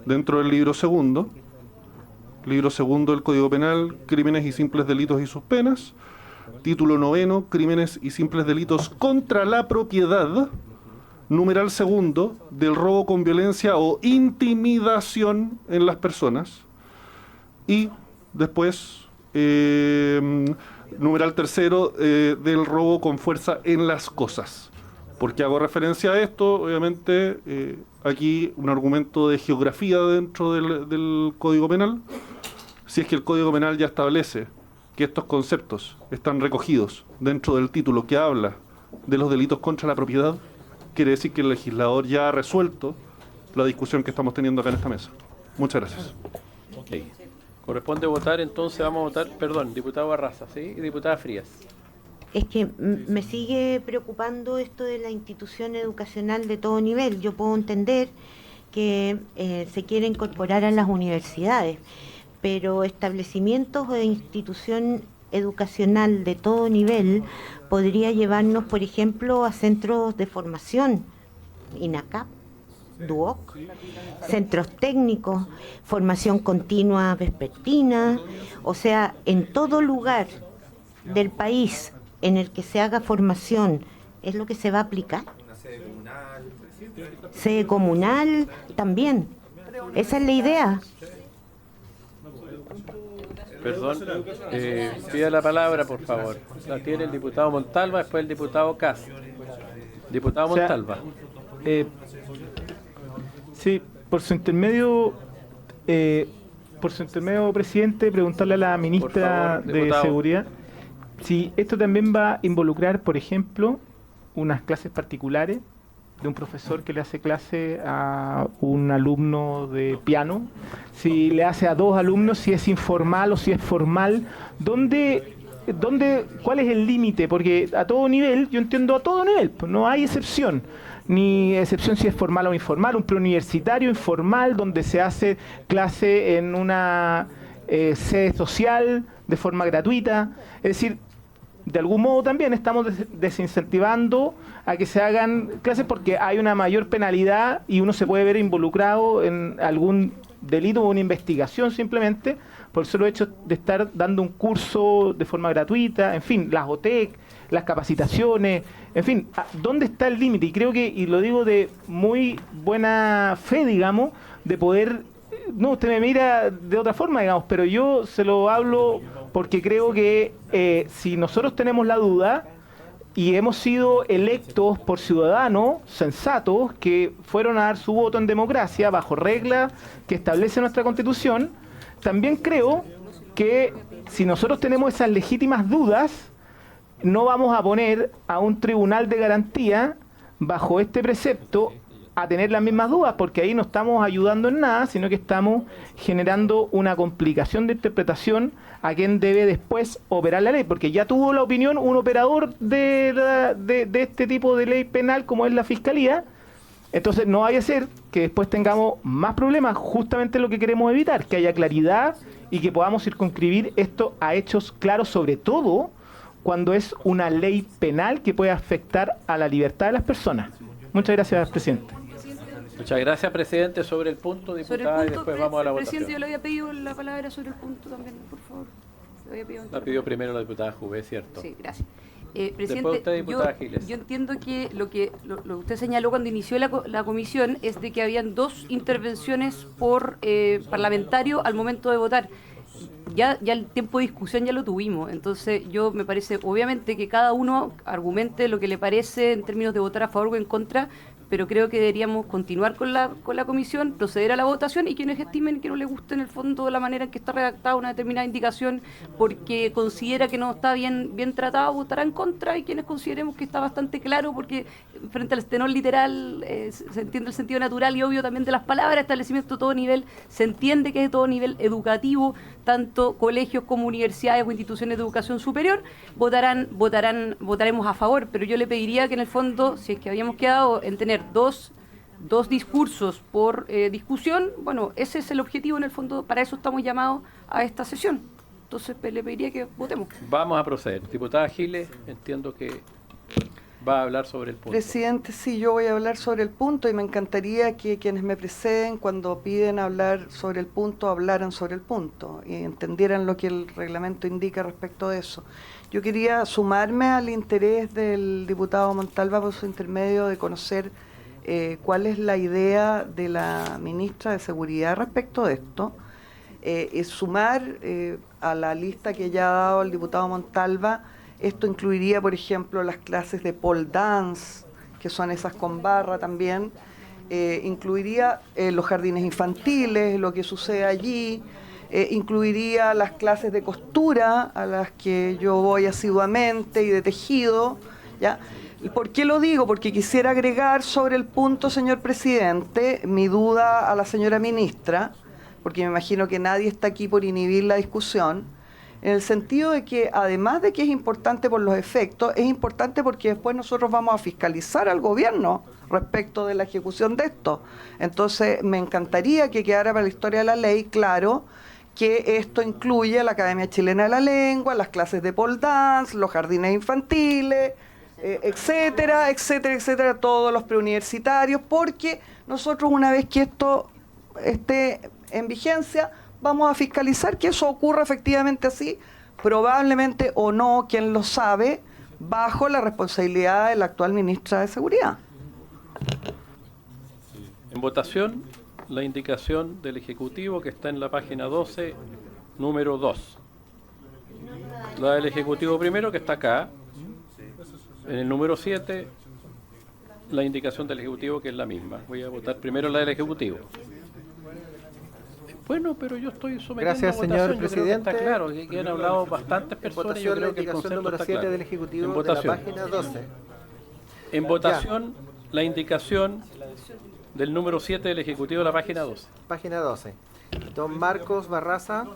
dentro del libro segundo del Código Penal, Crímenes y simples delitos y sus penas, Título 9, Crímenes y simples delitos contra la propiedad. Numeral 2, del robo con violencia o intimidación en las personas. Y después, numeral 3, del robo con fuerza en las cosas. ¿Por qué hago referencia a esto? Obviamente, aquí un argumento de geografía dentro del Código Penal. Si es que el Código Penal ya establece que estos conceptos están recogidos dentro del título que habla de los delitos contra la propiedad, quiere decir que el legislador ya ha resuelto la discusión que estamos teniendo acá en esta mesa. Muchas gracias. Ok. Corresponde votar, entonces vamos a votar, perdón, diputado Barraza, ¿sí? Y diputada Frías. Es que me sigue preocupando esto de la institución educacional de todo nivel. Yo puedo entender que se quiere incorporar a las universidades, pero establecimientos de institución educacional de todo nivel podría llevarnos, por ejemplo, a centros de formación, INACAP, DUOC, centros técnicos, formación continua vespertina, o sea, en todo lugar del país en el que se haga formación, ¿es lo que se va a aplicar? Sede comunal también, esa es la idea. Perdón, pida la palabra, por favor. La tiene el diputado Montalva, después el diputado Cas. Diputado Montalva. Sí, por su intermedio, presidente, preguntarle a la ministra favor, de diputado. Seguridad si esto también va a involucrar, por ejemplo, unas clases particulares de un profesor que le hace clase a un alumno de piano, si le hace a 2 alumnos, si es informal o si es formal, ¿cuál es el límite? Porque a todo nivel, yo entiendo a todo nivel, pues no hay excepción, ni excepción si es formal o informal, un preuniversitario informal donde se hace clase en una sede social de forma gratuita, es decir, de algún modo también estamos desincentivando a que se hagan clases porque hay una mayor penalidad y uno se puede ver involucrado en algún delito o una investigación simplemente por el solo hecho de estar dando un curso de forma gratuita, en fin, las OTEC, las capacitaciones, en fin, ¿dónde está el límite? Y creo que, y lo digo de muy buena fe, digamos, de poder, no, usted me mira de otra forma, digamos, pero yo se lo hablo porque creo que si nosotros tenemos la duda y hemos sido electos por ciudadanos sensatos que fueron a dar su voto en democracia bajo reglas que establece nuestra Constitución, también creo que si nosotros tenemos esas legítimas dudas, no vamos a poner a un tribunal de garantía bajo este precepto a tener las mismas dudas, porque ahí no estamos ayudando en nada, sino que estamos generando una complicación de interpretación a quien debe después operar la ley, porque ya tuvo la opinión un operador de este tipo de ley penal como es la Fiscalía. Entonces no vaya a ser que después tengamos más problemas, justamente lo que queremos evitar, que haya claridad y que podamos circunscribir esto a hechos claros, sobre todo cuando es una ley penal que puede afectar a la libertad de las personas. Muchas gracias, presidente. Muchas gracias, presidente. Sobre el punto, diputada, y después vamos a la votación. Presidente, yo le había pedido la palabra sobre el punto también, por favor. La pidió primero la diputada Juve, ¿cierto? Sí, gracias. Después Presidente, usted, diputada Giles. yo entiendo que lo que usted señaló cuando inició la comisión es de que habían 2 intervenciones por parlamentario al momento de votar. Ya el tiempo de discusión ya lo tuvimos, entonces yo me parece, obviamente, que cada uno argumente lo que le parece en términos de votar a favor o en contra, pero creo que deberíamos continuar con la comisión, proceder a la votación y quienes estimen que no les guste en el fondo de la manera en que está redactada una determinada indicación porque considera que no está bien tratado, votará en contra, y quienes consideremos que está bastante claro porque frente al tenor literal se entiende el sentido natural y obvio también de las palabras, establecimiento de todo nivel, se entiende que es de todo nivel educativo, tanto colegios como universidades o instituciones de educación superior, votaremos a favor, pero yo le pediría que en el fondo, si es que habíamos quedado en tener dos discursos por discusión, bueno, ese es el objetivo en el fondo, para eso estamos llamados a esta sesión. Entonces le pediría que votemos. Vamos a proceder. Diputada Giles, entiendo que va a hablar sobre el punto. Presidente, sí, yo voy a hablar sobre el punto y me encantaría que quienes me preceden, cuando piden hablar sobre el punto, hablaran sobre el punto y entendieran lo que el reglamento indica respecto de eso. Yo quería sumarme al interés del diputado Montalva por su intermedio de conocer cuál es la idea de la ministra de Seguridad respecto de esto. Es sumar a la lista que ya ha dado el diputado Montalva. Esto incluiría, por ejemplo, las clases de pole dance, que son esas con barra también. Incluiría los jardines infantiles, lo que sucede allí. Incluiría las clases de costura, a las que yo voy asiduamente, y de tejido, ¿ya? ¿Por qué lo digo? Porque quisiera agregar sobre el punto, señor presidente, mi duda a la señora ministra, porque me imagino que nadie está aquí por inhibir la discusión, en el sentido de que, además de que es importante por los efectos, es importante porque después nosotros vamos a fiscalizar al gobierno respecto de la ejecución de esto. Entonces, me encantaría que quedara para la historia de la ley claro que esto incluye la Academia Chilena de la Lengua, las clases de pole dance, los jardines infantiles, etcétera, etcétera, etcétera, todos los preuniversitarios, porque nosotros, una vez que esto esté en vigencia, vamos a fiscalizar que eso ocurra efectivamente así, probablemente o no, quien lo sabe, bajo la responsabilidad de la actual ministra de Seguridad. En votación, la indicación del Ejecutivo que está en la página 12, número 2. La del Ejecutivo primero, que está acá. En el número 7, la indicación del Ejecutivo, que es la misma. Voy a votar primero la del Ejecutivo. Bueno, pero yo estoy sometiendo Gracias, a votación. señor Yo presidente. creo que está claro, que han hablado bastantes En personas. votación Yo la creo que el indicación concepto número está 7 claro. del Ejecutivo En de la votación. página 12. En votación, la indicación del número 7 del Ejecutivo de la página 12. Página 12. Don Marcos Barraza.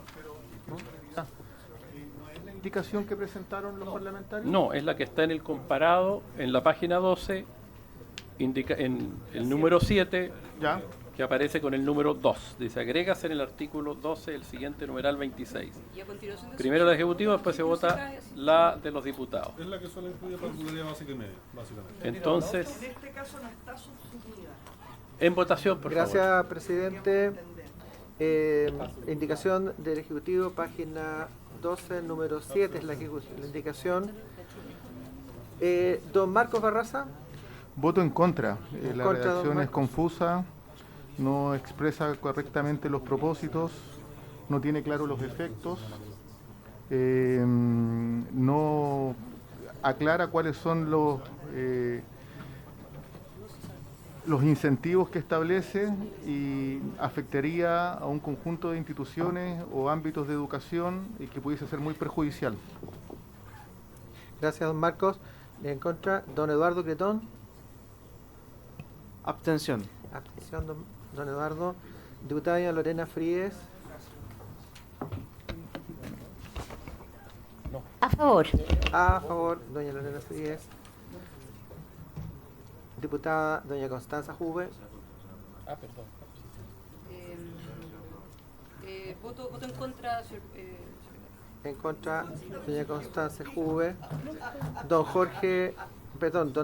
¿La indicación que presentaron los parlamentarios? No, es la que está en el comparado, en la página 12, indica en el número 7, Ya. que aparece con el número 2. Dice, agregas en el artículo 12 el siguiente numeral 26. Y a continuación de Primero la ejecutiva, después se vota la de los diputados. Es la que solo incluye particularidad básica y media, básicamente. Entonces, En este caso no está subsumida. en votación, por favor. Gracias, presidente. Indicación del Ejecutivo, página 12, número 7 es la indicación. Don Marcos Barraza. Voto en contra. En La contra, don redacción es Marcos. confusa, no expresa correctamente los propósitos, no tiene claro los efectos, no aclara cuáles son los incentivos que establece y afectaría a un conjunto de instituciones o ámbitos de educación y que pudiese ser muy perjudicial. Gracias, don Marcos. En contra, don Eduardo Cretón. Abstención. Abstención, don Eduardo. Diputada doña Lorena Fríes. A favor. A favor, doña Lorena Fríes. Diputada doña Constanza Juve. Ah, perdón. Voto en contra, señor En contra, doña Constanza Juve. Don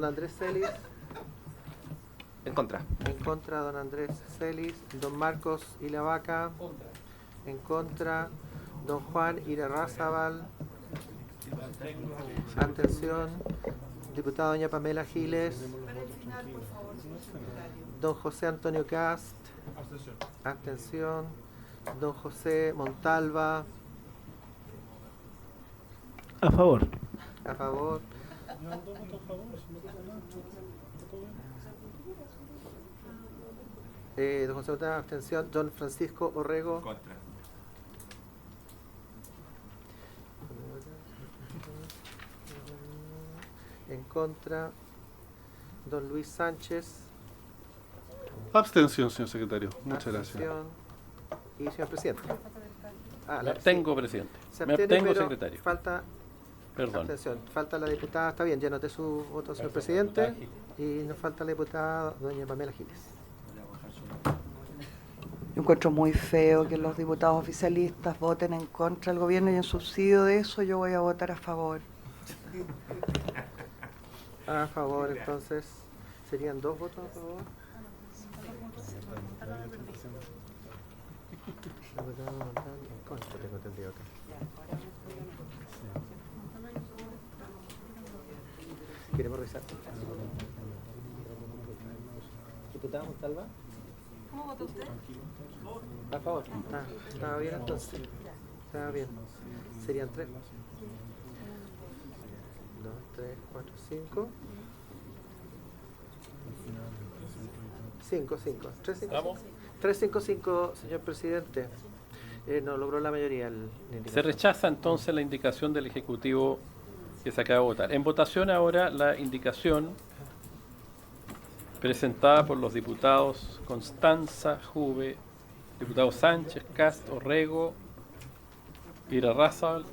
Andrés Celis. En contra. En contra, don Andrés Celis. Don Marcos Ilavaca. En contra, don Juan Irarrázaval. Abstención. Diputada doña Pamela Giles. Don José Antonio Cast. Abstención. Don José Montalva. A favor. A favor. Don José Montalva, abstención. Don Francisco Orrego. Contra. En contra. Don Luis Sánchez. Abstención, señor secretario. Muchas gracias. Abstención. Y señor presidente. Me abstengo, presidente. Se Me abstiene, abstengo, pero secretario. Falta Perdón. abstención. Falta la diputada, está bien, ya noté su voto, señor presidente. Y nos falta la diputada doña Pamela Giles. Yo encuentro muy feo que los diputados oficialistas voten en contra del gobierno y en subsidio de eso yo voy a votar a favor. A favor, entonces, serían 2 votos a favor. En contra, tengo entendido acá. ¿Queremos revisar? ¿Diputada Montalva? ¿Cómo votó usted? A favor. Estaba bien entonces. Estaba bien. Serían 3. 2, 3, 4, 5. 5, 5. 3, 5, 5. 3, 5, 5, señor presidente. No logró la mayoría. Se rechaza entonces la indicación del Ejecutivo que se acaba de votar. En votación ahora la indicación presentada por los diputados Constanza, Juve, diputados Sánchez, Cast, Orrego, Irarrázaval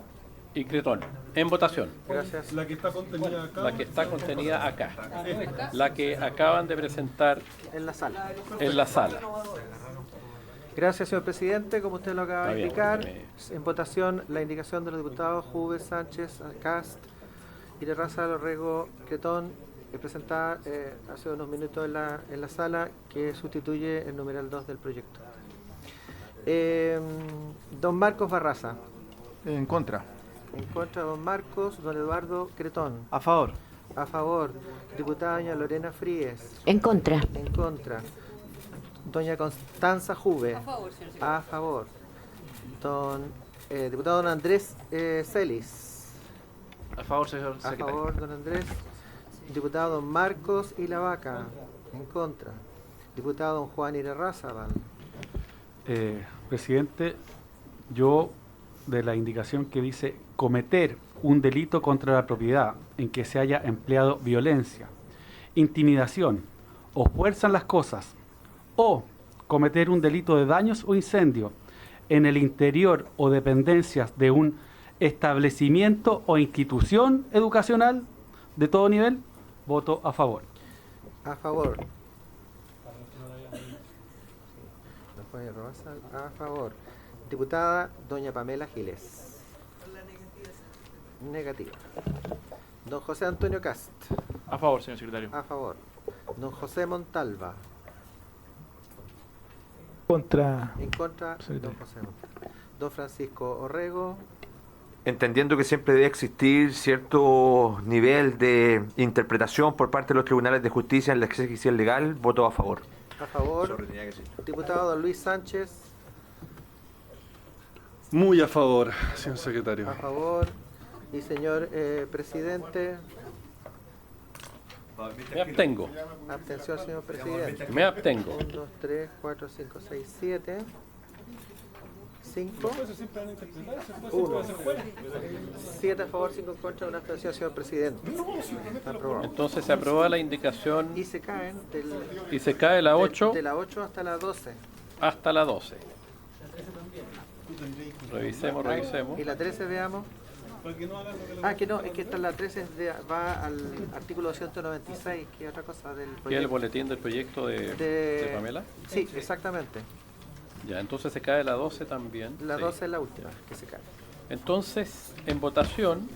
y Cretón. En votación. Gracias. La que está contenida acá. La que está contenida acá. La que acaban de presentar En la sala. en la sala. Gracias, señor presidente. Como usted lo acaba Está de bien, indicar, en votación la indicación de los diputados Juve, Sánchez, Cast, Irarrázaval, Orrego, Cretón, presentada hace unos minutos en la sala, que sustituye el numeral 2 del proyecto. Don Marcos Barraza. En contra. En contra, don Marcos. Don Eduardo Cretón. A favor. A favor. Diputada doña Lorena Fríes. En contra. En contra. Doña Constanza Juve. A favor, señor secretario. A favor. Diputado don Andrés Celis. A favor, señor A secretario. favor, don Andrés. Diputado don Marcos y la Vaca. En contra. Diputado don Juan Irarrázaval. Presidente, yo de la indicación que dice cometer un delito contra la propiedad en que se haya empleado violencia, intimidación o fuerza en las cosas, o cometer un delito de daños o incendio en el interior o dependencias de un establecimiento o institución educacional de todo nivel, voto a favor. A favor. Don Juan Irarrázaval, a favor. Diputada doña Pamela Giles. Negativa. Don José Antonio Cast. A favor, señor secretario. A favor. Don José Montalva. Contra. En contra, Sí, don José Montalva. Don Francisco Orrego. Entendiendo que siempre debe existir cierto nivel de interpretación por parte de los tribunales de justicia en la ejecución legal, voto a favor. A favor. Diputado don Luis Sánchez. Muy a favor, señor secretario. A favor. Y señor presidente. Me abstengo. Abstención, señor presidente. Me abstengo. 1, 2, 3, 4, 5, 6, 7. 5. 1. 7 a favor, 5 en contra, una abstención, señor presidente. Aprobado. Entonces se aprueba la indicación Y se caen y se cae la 8 de la 8 hasta la 12. hasta la 12. Revisemos. Y la 13 veamos. Que no, es que esta la 13 va al artículo 296, que es otra cosa del proyecto. ¿Qué es el boletín del proyecto de Pamela? Sí, exactamente. Ya, entonces se cae la 12 también. La Sí. 12 es la última que se cae. Entonces, en votación,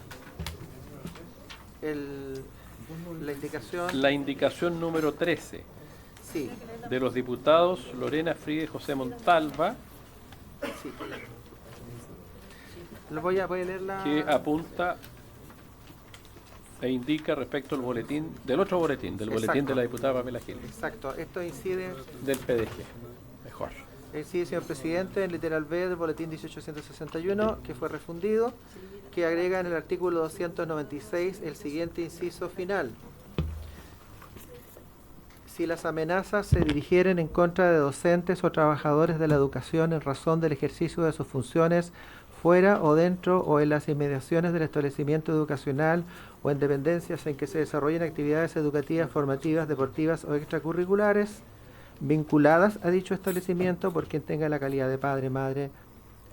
La indicación número 13 sí, de los diputados Lorena Fríes y José Montalva, sí. Voy a leer la... que apunta e indica respecto al boletín, del otro boletín, del boletín Exacto. de la diputada Pamela Giles, Exacto, esto incide, del PDG. Mejor. señor presidente, en literal B del boletín 1861, que fue refundido, que agrega en el artículo 296 el siguiente inciso final. Si las amenazas se dirigieren en contra de docentes o trabajadores de la educación en razón del ejercicio de sus funciones fuera o dentro o en las inmediaciones del establecimiento educacional o en dependencias en que se desarrollen actividades educativas, formativas, deportivas o extracurriculares vinculadas a dicho establecimiento por quien tenga la calidad de padre, madre,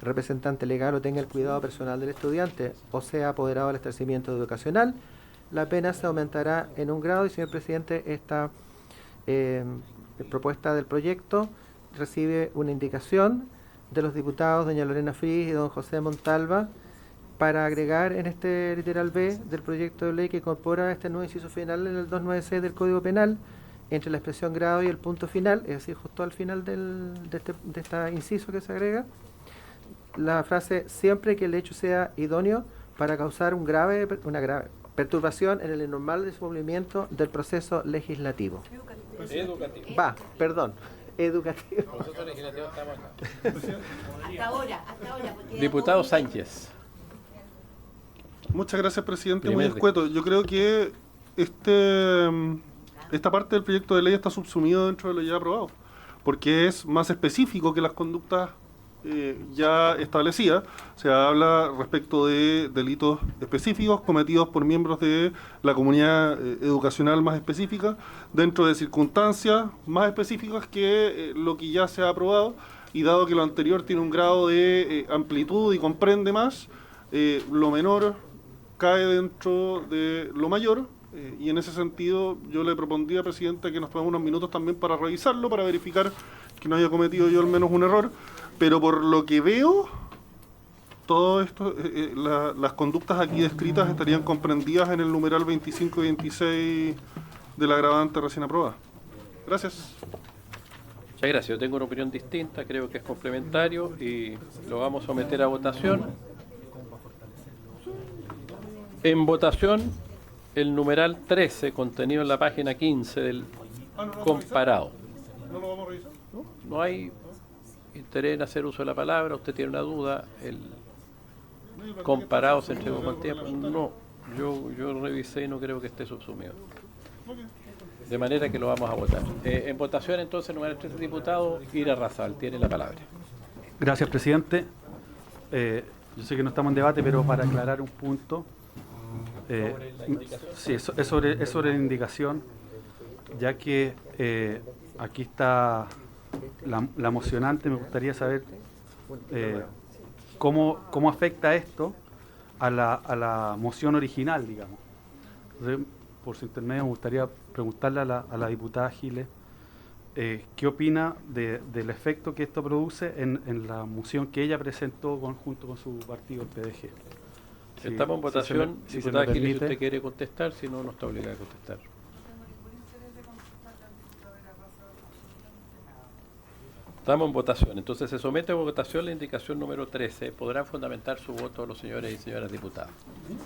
representante legal o tenga el cuidado personal del estudiante o sea apoderado del establecimiento educacional, la pena se aumentará en un grado y, señor presidente, esta propuesta del proyecto recibe una indicación de los diputados doña Lorena Fríes y don José Montalva para agregar en este literal B del proyecto de ley que incorpora este nuevo inciso final en el 296 del Código Penal, entre la expresión grado y el punto final, es decir, justo al final de este inciso que se agrega, la frase siempre que el hecho sea idóneo para causar una grave perturbación en el normal desenvolvimiento del proceso legislativo. Educativo. Educativo. Nosotros legislativos estamos acá. Hasta ahora. Porque Diputado Sánchez. Muchas gracias, presidente. Primer Muy escueto. Yo creo que esta parte del proyecto de ley está subsumido dentro de lo ya aprobado, porque es más específico que las conductas ya establecidas. Se habla respecto de delitos específicos cometidos por miembros de la comunidad educacional más específica, dentro de circunstancias más específicas que lo que ya se ha aprobado, y dado que lo anterior tiene un grado de amplitud y comprende más, lo menor cae dentro de lo mayor, y en ese sentido yo le propondría, presidente, que nos tomemos unos minutos también para revisarlo, para verificar que no haya cometido yo al menos un error, pero por lo que veo, todo esto, las conductas aquí descritas estarían comprendidas en el numeral 25 y 26 de la agravante recién aprobada. Gracias. Muchas gracias. Yo tengo una opinión distinta, creo que es complementario y lo vamos a someter a votación. En votación, el numeral 13, contenido en la página 15 del comparado. ¿No lo vamos a revisar? No hay interés en hacer uso de la palabra. Usted tiene una duda. El comparado se entregó con tiempo. No, yo revisé y no creo que esté subsumido. De manera que lo vamos a votar. En votación, entonces, numeral 13, diputado Ira Razal tiene la palabra. Gracias, presidente. Yo sé que no estamos en debate, pero para aclarar un punto. Sí, es sobre la indicación, ya que aquí está la mocionante. Me gustaría saber cómo afecta esto a la moción original, digamos. Entonces, por su intermedio, me gustaría preguntarle a la diputada Giles qué opina del efecto que esto produce en la moción que ella presentó junto con su partido, el PDG. Estamos en votación. Diputada Giles, si usted quiere contestar, si no, no está obligada a contestar. Estamos en votación. Entonces se somete a votación la indicación número 13. Podrán fundamentar su voto los señores y señoras diputadas.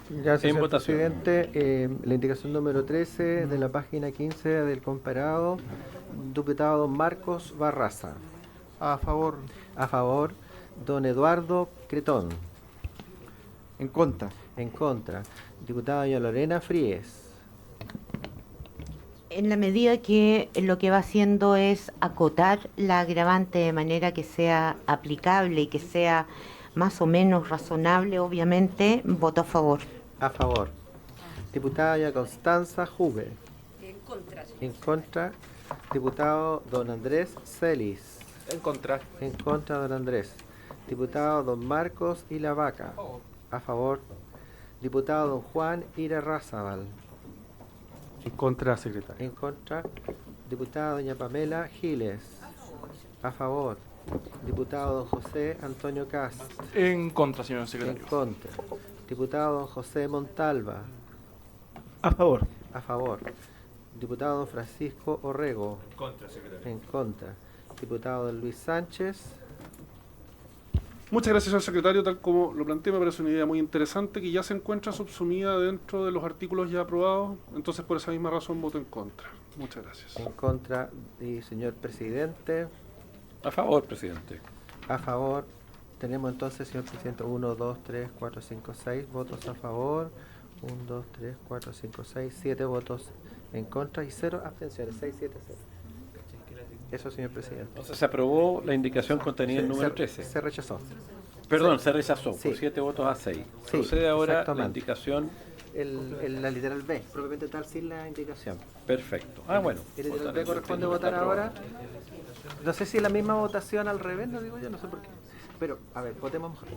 Gracias, señor votación. presidente. La indicación número 13 de la página 15 del comparado, diputado don Marcos Barraza. A favor. A favor, don Eduardo Cretón. En contra. En contra, diputada doña Lorena Fríes. En la medida que lo que va haciendo es acotar la agravante de manera que sea aplicable y que sea más o menos razonable, obviamente, voto a favor. A favor. Diputada doña Constanza Huber. En contra. En contra, diputado don Andrés Celis. En contra. En contra, don Andrés. Diputado don Marcos Ilavaca. A favor. Diputado don Juan Irarrázaval. En contra, secretario. En contra, diputada doña Pamela Giles. A favor. Diputado don José Antonio Cast. En contra, señor En secretario. contra. Diputado don José Montalva. A favor. A favor. Diputado don Francisco Orrego. Contra, secretario. En contra. Diputado don Luis Sánchez. Muchas gracias, señor secretario. Tal como lo planteé, me parece una idea muy interesante que ya se encuentra subsumida dentro de los artículos ya aprobados. Entonces, por esa misma razón, voto en contra. Muchas gracias. En contra. Y señor presidente. A favor, presidente. A favor. Tenemos entonces, señor presidente, 1, 2, 3, 4, 5, 6 votos a favor. 1, 2, 3, 4, 5, 6, 7 votos en contra y 0 abstenciones. 6, 7, 0. Eso, señor presidente. Entonces se aprobó la indicación contenida en el número 13. Se rechazó. Perdón, se rechazó Sí. por 7 votos a 6. Sí, Procede ahora la exactamente. indicación. La literal B, propiamente tal, sin la indicación. Perfecto. Ah, bueno. ¿El literal Votar B en corresponde sentido votar está ahora? aprobado. No sé si es la misma votación al revés, no digo yo, no sé por qué. Pero, a ver, votemos mejor.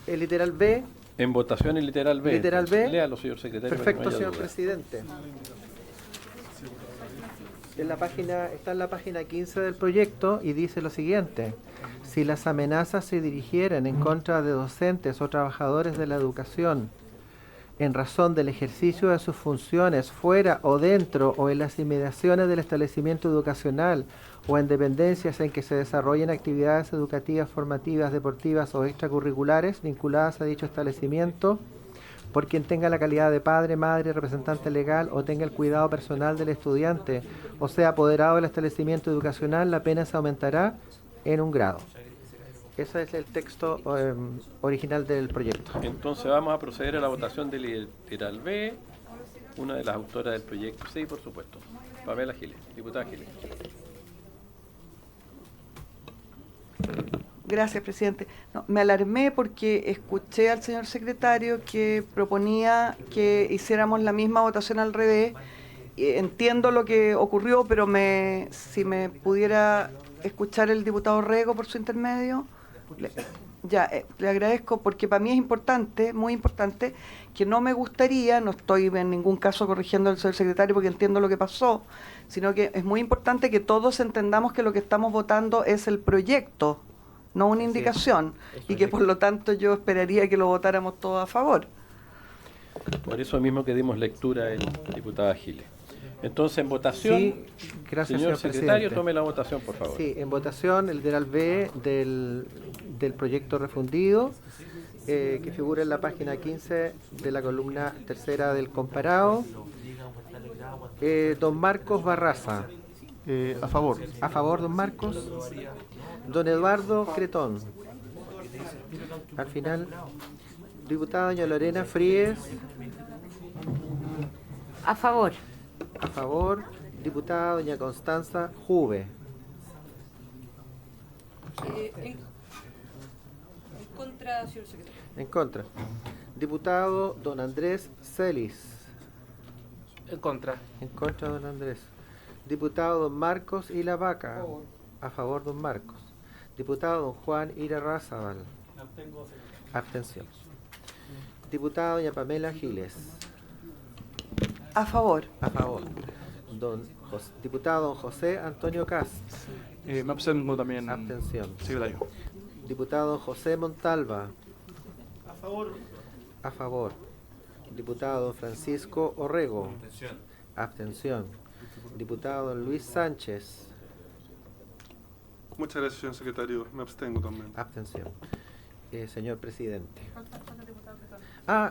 El literal B. En votación el literal B. Literal B. Léalo, señor secretario. para que Perfecto, no haya señor duda. presidente. Está en la página 15 del proyecto y dice lo siguiente: si las amenazas se dirigieran en contra de docentes o trabajadores de la educación en razón del ejercicio de sus funciones fuera o dentro o en las inmediaciones del establecimiento educacional o en dependencias en que se desarrollen actividades educativas, formativas, deportivas o extracurriculares vinculadas a dicho establecimiento, por quien tenga la calidad de padre, madre, representante legal o tenga el cuidado personal del estudiante o sea apoderado del establecimiento educacional, la pena se aumentará en 1 grado. Ese es el texto original del proyecto. Entonces vamos a proceder a la votación del literal B. Una de las autoras del proyecto, sí, por supuesto, Pamela Giles, diputada Giles. Gracias, presidente. No, me alarmé porque escuché al señor secretario que proponía que hiciéramos la misma votación al revés. Entiendo lo que ocurrió, pero si me pudiera escuchar el diputado Rego por su intermedio. Le agradezco, porque para mí es importante, muy importante, que no me gustaría, no estoy en ningún caso corrigiendo al señor secretario porque entiendo lo que pasó, sino que es muy importante que todos entendamos que lo que estamos votando es el proyecto, no una indicación, y que por lo tanto yo esperaría que lo votáramos todos a favor. Por eso mismo que dimos lectura en diputada Giles. Entonces, en votación, Sí, gracias, señor secretario, presidente. tome la votación, por favor. Sí, en votación el literal B del proyecto refundido, que figura en la página 15 de la columna tercera del comparado. Don Marcos Barraza. A favor. A favor, don Marcos. Don Eduardo Cretón. Al final, diputada doña Lorena Fríes. A favor. A favor, diputada doña Constanza Juve. En contra, señor secretario. En contra. Diputado don Andrés Celis. En contra. En contra, don Andrés. Diputado don Marcos y la Vaca. A favor, don Marcos. Diputado don Juan Irarrázaval. Abstención. Diputada doña Pamela Giles. A favor. A favor. Diputado don José Antonio Cast. Me abstengo también. Abstención. Secretario. Diputado don José Montalva. A favor. A favor. Diputado don Francisco Orrego. Abstención. Abstención. Diputado don Luis Sánchez. Muchas gracias, señor secretario. Me abstengo también. Abstención. Señor presidente.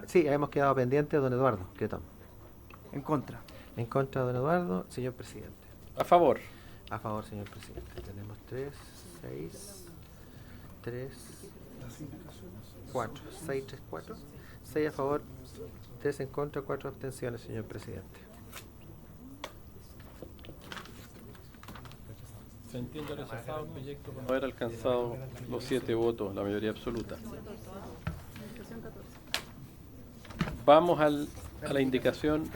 Sí, hemos quedado pendientes, don Eduardo Cretón. En contra. En contra, don Eduardo. Señor presidente. A favor. A favor, señor presidente. Tenemos 3, 6, 3, 4. 6, 3, 4. 6 a favor, 3 en contra, 4 abstenciones, señor presidente. Se entiende rechazado el proyecto por no haber alcanzado los 7 votos, la mayoría absoluta. Vamos a la indicación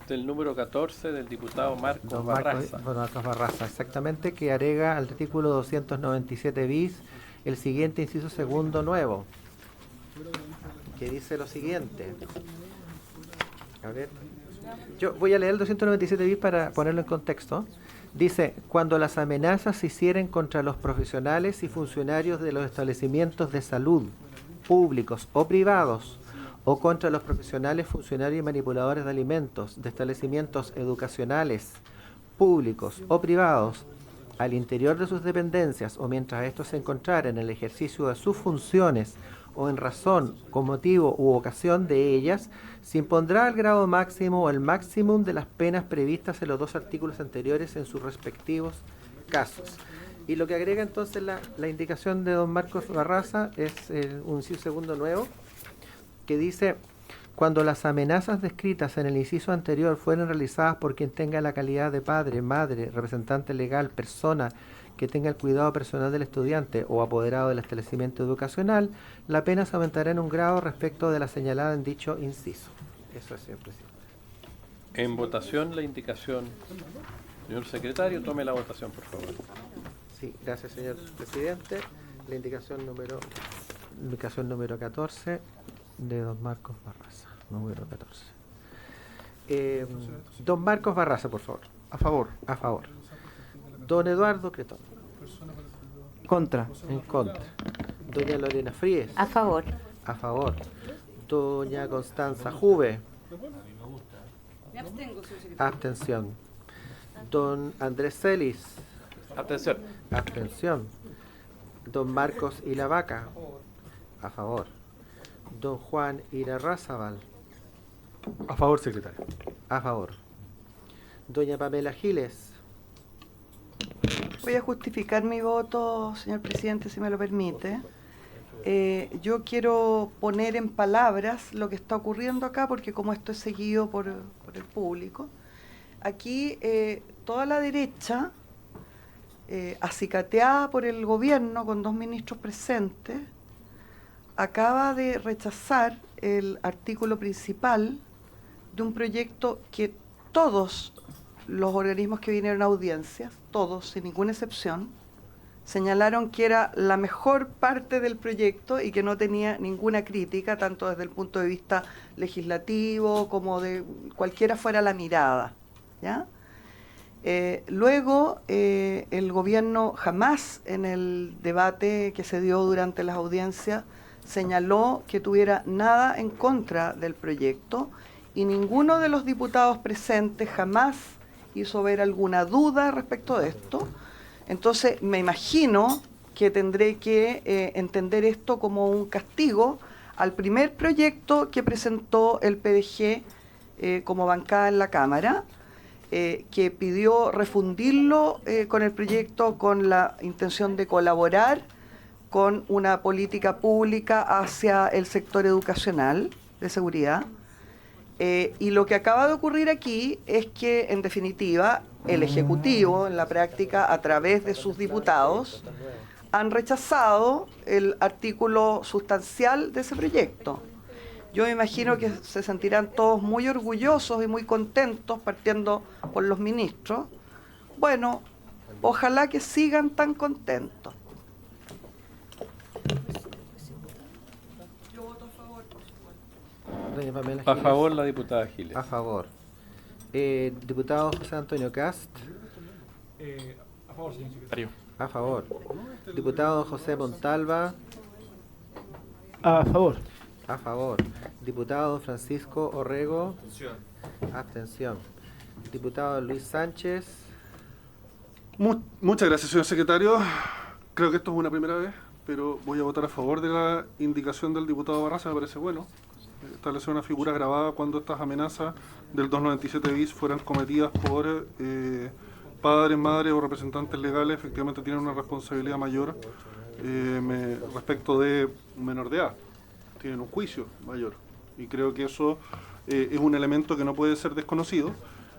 del número 14 del diputado Marcos Don Barraza. Marcos Barraza, exactamente, que agrega al artículo 297 bis el siguiente inciso segundo nuevo, que dice lo siguiente. A ver, yo voy a leer el 297 bis para ponerlo en contexto. Dice: cuando las amenazas se hicieren contra los profesionales y funcionarios de los establecimientos de salud, públicos o privados, o contra los profesionales, funcionarios y manipuladores de alimentos de establecimientos educacionales, públicos o privados, al interior de sus dependencias o mientras estos se encontraren en el ejercicio de sus funciones o en razón, con motivo u ocasión de ellas, se impondrá el grado máximo o el máximo de las penas previstas en los 2 artículos anteriores en sus respectivos casos. Y lo que agrega entonces la indicación de don Marcos Barraza es un inciso segundo nuevo, que dice: cuando las amenazas descritas en el inciso anterior fueren realizadas por quien tenga la calidad de padre, madre, representante legal, persona que tenga el cuidado personal del estudiante o apoderado del establecimiento educacional, la pena se aumentará en 1 grado respecto de la señalada en dicho inciso. Eso es, señor presidente. En votación la indicación. Señor secretario, tome la votación, por favor. Sí, gracias, señor presidente. La indicación número 14 de don Marcos Barraza. Número 14. Don Marcos Barraza, por favor. A favor. A favor. Don Eduardo Cretón. Contra. En contra. Doña Lorena Fríes. A favor. A favor. Doña Constanza Juve. Me abstengo, señor secretario. Abstención. Don Andrés Celis. Abstención. Abstención. Don Marcos Ilavaca. A favor. Don Juan Irarrázaval. A favor, secretario. A favor. Doña Pamela Giles. Voy a justificar mi voto, señor presidente, si me lo permite. Yo quiero poner en palabras lo que está ocurriendo acá, porque como esto es seguido por el público, aquí toda la derecha, acicateada por el gobierno con 2 ministros presentes, acaba de rechazar el artículo principal de un proyecto que todos los organismos que vinieron a audiencias, todos, sin ninguna excepción, señalaron que era la mejor parte del proyecto y que no tenía ninguna crítica, tanto desde el punto de vista legislativo como de cualquiera fuera la mirada, ¿ya? Luego, el gobierno jamás en el debate que se dio durante las audiencias señaló que tuviera nada en contra del proyecto y ninguno de los diputados presentes jamás hizo ver alguna duda respecto de esto. Entonces, me imagino que tendré que entender esto como un castigo al primer proyecto que presentó el PDG como bancada en la Cámara, que pidió refundirlo con el proyecto con la intención de colaborar con una política pública hacia el sector educacional de seguridad. Y lo que acaba de ocurrir aquí es que, en definitiva, el Ejecutivo, en la práctica, a través de sus diputados, han rechazado el artículo sustancial de ese proyecto. Yo me imagino que se sentirán todos muy orgullosos y muy contentos, partiendo por los ministros. Bueno, ojalá que sigan tan contentos. Yo voto a favor, por supuesto. Doña Pamela A Giles. favor la diputada Giles. A favor. Diputado José Antonio Cast. A favor, señor secretario. A favor. Diputado José Montalva. A favor. A favor. Diputado Francisco Orrego. Abstención. Diputado Luis Sánchez. Muchas gracias, señor secretario. Creo que esto es una primera vez, pero voy a votar a favor de la indicación del diputado Barraza, me parece bueno. Establecer una figura grabada cuando estas amenazas del 297 bis fueran cometidas por padres, madres o representantes legales, efectivamente tienen una responsabilidad mayor respecto de un menor de edad. Tienen un juicio mayor. Y creo que eso es un elemento que no puede ser desconocido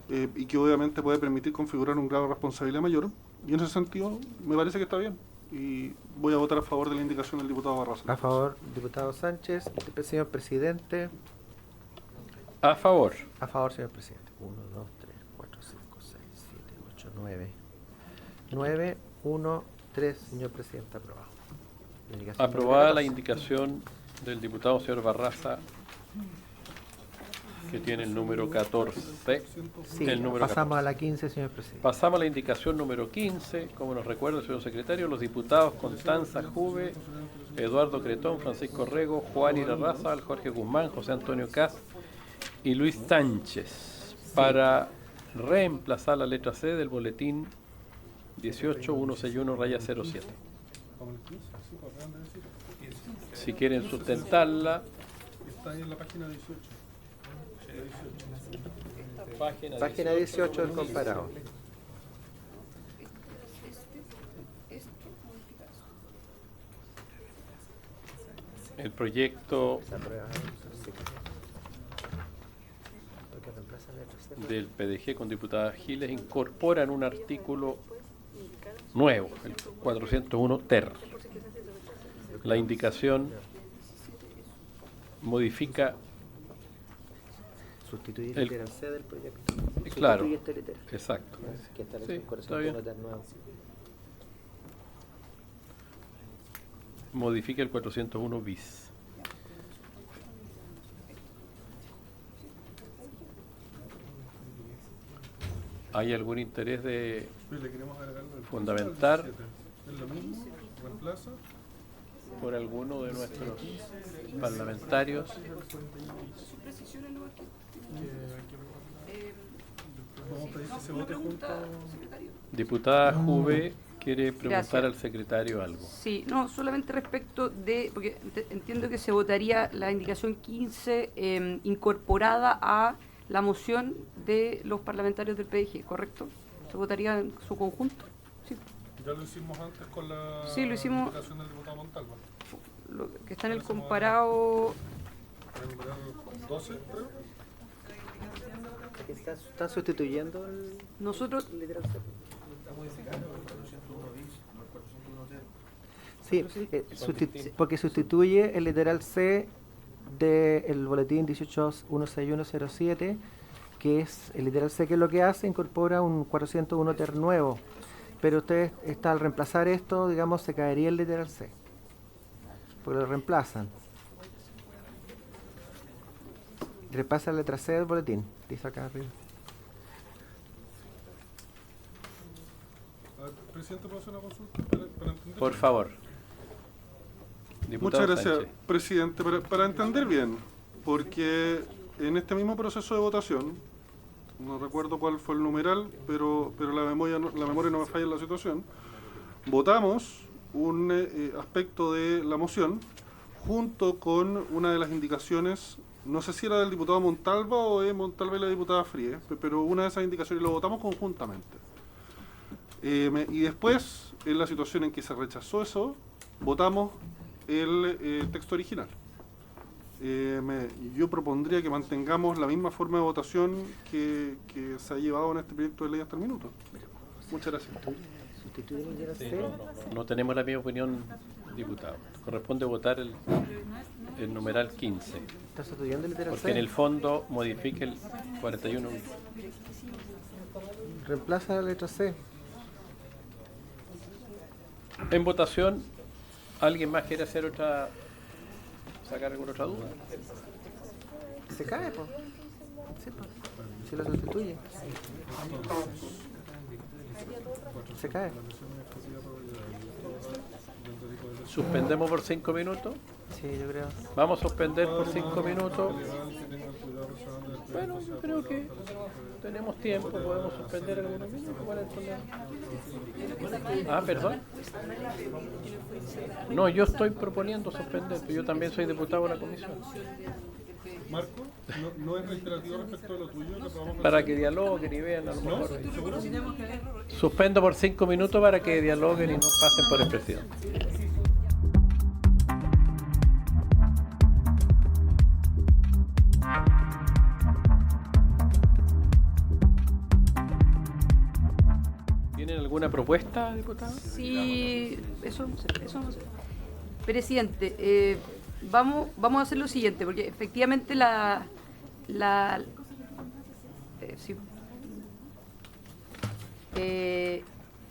y que obviamente puede permitir configurar un grado de responsabilidad mayor. Y en ese sentido me parece que está bien. Y voy a votar a favor de la indicación del diputado Barraza. A favor, diputado Sánchez. Señor presidente. A favor. A favor, señor presidente. 1, 2, 3, 4, 5, 6, 7, 8, 9. 9, 1, 3, señor presidente, aprobado. Aprobada la indicación del diputado señor Barraza, que tiene el número 14. Sí, el número pasamos 14. a la 15, señor presidente. Pasamos a la indicación número 15. Como nos recuerda el señor secretario, los diputados Constanza Juve, Eduardo Cretón, Francisco Rego, Juan Irarrázaval, Jorge Guzmán, José Antonio Cast y Luis Sánchez, para reemplazar la letra C del boletín 18161-07. Si quieren sustentarla. Está ahí en la página 18. Página 18 del comparado. El proyecto del PDG con diputada Giles incorpora en un artículo nuevo, el 401 ter. La indicación modifica Sustituir el- literal C del proyecto. claro, Sustituye esta litera. exacto. Que establece Sí, un está 401 bien. ter nuevo. Modifica el 401 bis. ¿Hay algún interés de fundamentar ¿Es lo mismo? ¿Reemplaza? por alguno de nuestros parlamentarios? Vamos a pedir que se vote junto. Diputada Juve quiere preguntar Gracias. al secretario algo. Sí, no, solamente respecto de, porque entiendo que se votaría la indicación 15 incorporada a la moción de los parlamentarios del PDG, ¿correcto? ¿Se votaría en su conjunto? Sí. Ya lo hicimos antes con la Sí, lo hicimos. indicación del diputado Montalva. Lo que está en el comparado. Para enumerar 12, creo. ¿Están sustituyendo el Nosotros. literal C? Sí, porque sustituye el literal C del boletín 1816107, que es el literal C, que es lo que hace, incorpora un 401 ter nuevo. Pero ustedes, al reemplazar esto, digamos, se caería el literal C, porque lo reemplazan. Repasa la letra C del boletín, dice acá arriba. Presidente, ¿puedo hacer una consulta para entender? Por favor. Muchas gracias, Sánchez. presidente. Para entender bien, porque en este mismo proceso de votación, no recuerdo cuál fue el numeral, pero la memoria no me falla en la situación, votamos un aspecto de la moción junto con una de las indicaciones, no sé si era del diputado Montalva o de Montalva y la diputada Fríe, pero una de esas indicaciones lo votamos conjuntamente. Y después, en la situación en que se rechazó eso, votamos el texto original. Yo propondría que mantengamos la misma forma de votación que se ha llevado en este proyecto de ley hasta el minuto. Muchas gracias. Sí, no tenemos la misma opinión, diputado. Corresponde votar el numeral 15. ¿Está sustituyendo el literal Porque C? en el fondo modifica el 41. Reemplaza la letra C. En votación, ¿alguien más quiere hacer sacar alguna otra duda? Se cae, pues. Sí, pues. Si lo sustituye. Se cae. ¿Suspendemos por 5 minutos? Sí, yo creo. Vamos a suspender por 5 minutos. Bueno, yo creo que tenemos tiempo, podemos suspender algunos minutos. ¿Cuál es el problema? Ah, perdón. No, yo estoy proponiendo suspender, yo también soy diputado de la comisión. Marco, ¿no es reiterativo respecto de lo tuyo? Para que dialoguen y vean a lo mejor. ¿Seguro? Suspendo por 5 minutos para que dialoguen y no pasen por el presidente. ¿Tienen alguna propuesta, diputado? Sí, eso no sé. Presidente, vamos a hacer lo siguiente, porque efectivamente sí.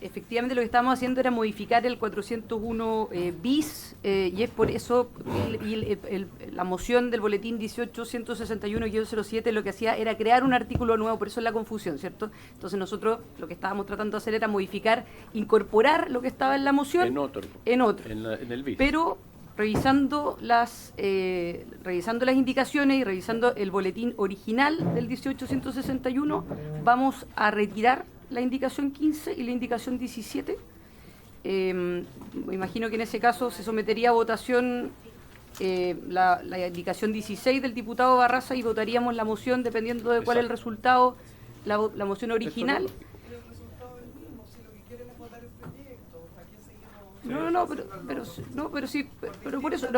Efectivamente lo que estábamos haciendo era modificar el 401 bis y es por eso la moción del boletín 18-161-07 lo que hacía era crear un artículo nuevo, por eso es la confusión, ¿cierto? Entonces nosotros lo que estábamos tratando de hacer era modificar, incorporar lo que estaba en la moción En otro. En el bis. pero revisando las indicaciones y revisando el boletín original del 18-161, vamos a retirar la indicación 15 y la indicación 17. Me imagino que en ese caso se sometería a votación la indicación 16 del diputado Barraza y votaríamos la moción dependiendo de cuál es el resultado, la moción original. Pero por eso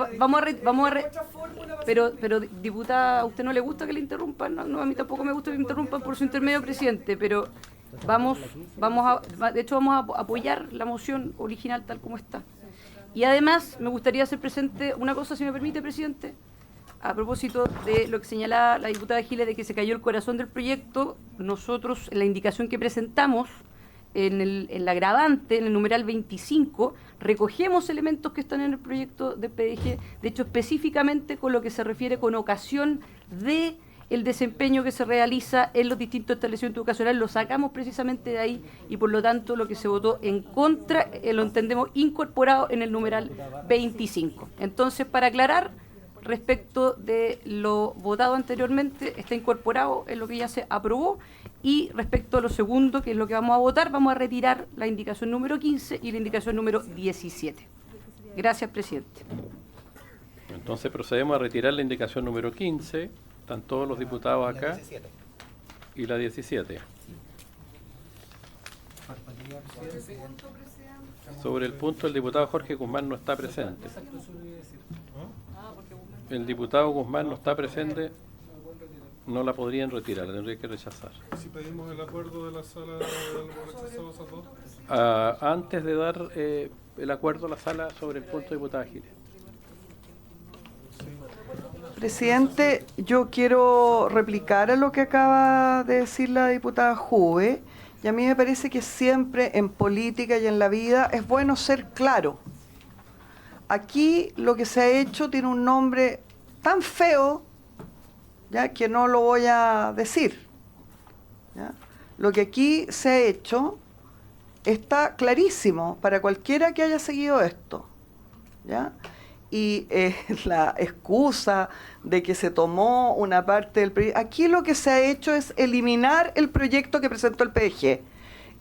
pero diputada, ¿a usted no le gusta que le interrumpan? No, a mí tampoco me gusta que me interrumpan por su intermedio, presidente, pero de hecho vamos a apoyar la moción original tal como está. Y además me gustaría hacer presente una cosa, si me permite, presidente, a propósito de lo que señalaba la diputada Giles de que se cayó el corazón del proyecto. Nosotros, en la indicación que presentamos, en el agravante, en el numeral 25, recogemos elementos que están en el proyecto de PDG, de hecho específicamente con lo que se refiere con ocasión de el desempeño que se realiza en los distintos establecimientos educacionales, lo sacamos precisamente de ahí y por lo tanto lo que se votó en contra lo entendemos incorporado en el numeral 25. Entonces, para aclarar, respecto de lo votado anteriormente, está incorporado en lo que ya se aprobó, y respecto a lo segundo, que es lo que vamos a votar, vamos a retirar la indicación número 15 y la indicación número 17. Gracias, presidente. Entonces procedemos a retirar la indicación número 15, están todos los diputados acá, y la 17. Sobre el punto, el diputado Jorge Guzmán no está presente. El diputado Guzmán no está presente, no la podrían retirar, la tendría que rechazar. Si pedimos el acuerdo de la sala de rechazar esas dos. Antes de dar el acuerdo a la sala sobre el punto, diputada Giles. Presidente, yo quiero replicar a lo que acaba de decir la diputada Juve, y a mí me parece que siempre en política y en la vida es bueno ser claro. Aquí lo que se ha hecho tiene un nombre tan feo, ya, que no lo voy a decir, ¿ya? Lo que aquí se ha hecho está clarísimo para cualquiera que haya seguido esto, ¿ya? Y la excusa de que se tomó una parte del proyecto, aquí lo que se ha hecho es eliminar el proyecto que presentó el PDG.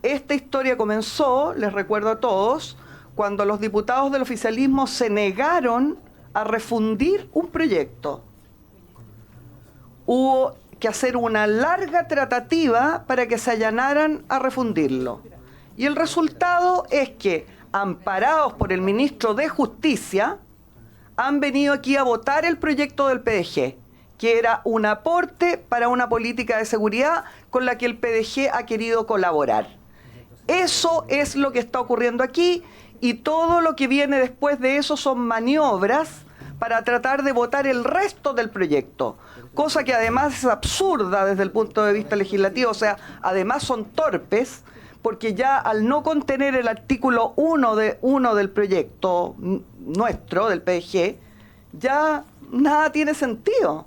Esta historia comenzó, les recuerdo a todos, cuando los diputados del oficialismo se negaron a refundir un proyecto. Hubo que hacer una larga tratativa para que se allanaran a refundirlo. Y el resultado es que, amparados por el ministro de Justicia, han venido aquí a votar el proyecto del PDG, que era un aporte para una política de seguridad con la que el PDG ha querido colaborar. Eso es lo que está ocurriendo aquí, y todo lo que viene después de eso son maniobras para tratar de votar el resto del proyecto, cosa que además es absurda desde el punto de vista legislativo, o sea, además son torpes, porque ya al no contener el artículo 1 del proyecto nuestro, del PDG, ya nada tiene sentido.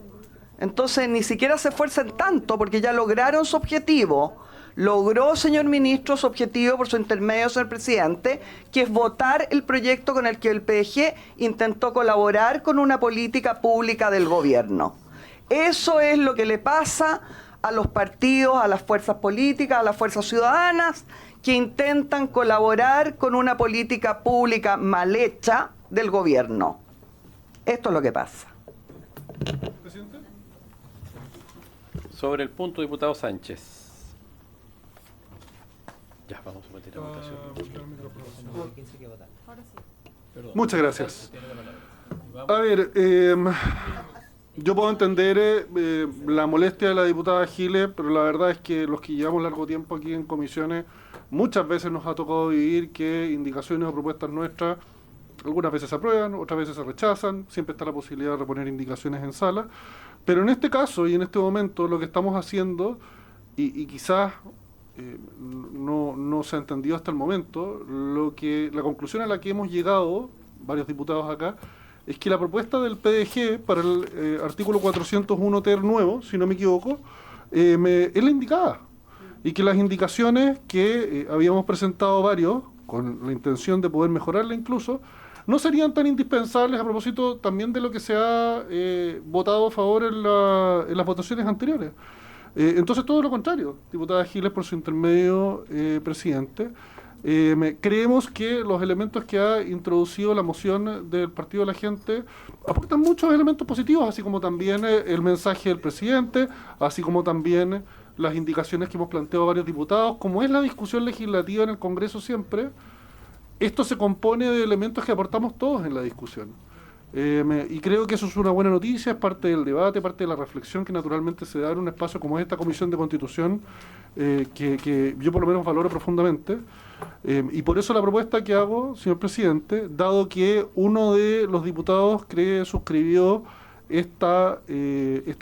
Entonces ni siquiera se esfuercen tanto, porque ya lograron su objetivo. Logró, señor ministro, su objetivo por su intermedio, señor presidente, que es votar el proyecto con el que el PDG intentó colaborar con una política pública del gobierno. Eso es lo que le pasa a los partidos, a las fuerzas políticas, a las fuerzas ciudadanas que intentan colaborar con una política pública mal hecha del gobierno. Esto es lo que pasa. ¿Presidente? Sobre el punto, diputado Sánchez. Ya, vamos a meter a votación. Muchas gracias. A ver, yo puedo entender la molestia de la diputada Giles, pero la verdad es que los que llevamos largo tiempo aquí en comisiones, muchas veces nos ha tocado vivir que indicaciones o propuestas nuestras, algunas veces se aprueban, otras veces se rechazan, siempre está la posibilidad de reponer indicaciones en sala, pero en este caso y en este momento lo que estamos haciendo, y quizás no se ha entendido hasta el momento, la conclusión a la que hemos llegado, varios diputados acá, es que la propuesta del PDG para el artículo 401 ter nuevo, si no me equivoco, es la indicada. Y que las indicaciones que habíamos presentado varios, con la intención de poder mejorarla incluso, no serían tan indispensables a propósito también de lo que se ha votado a favor en las votaciones anteriores. Entonces todo lo contrario, diputada Giles, por su intermedio, presidente. Creemos que los elementos que ha introducido la moción del Partido de la Gente aportan muchos elementos positivos, así como también el mensaje del presidente, así como también las indicaciones que hemos planteado varios diputados. Como es la discusión legislativa en el Congreso siempre, esto se compone de elementos que aportamos todos en la discusión. Y creo que eso es una buena noticia, es parte del debate, parte de la reflexión que naturalmente se da en un espacio como esta Comisión de Constitución, que yo por lo menos valoro profundamente. Y por eso la propuesta que hago, señor presidente, dado que uno de los diputados que suscribió estas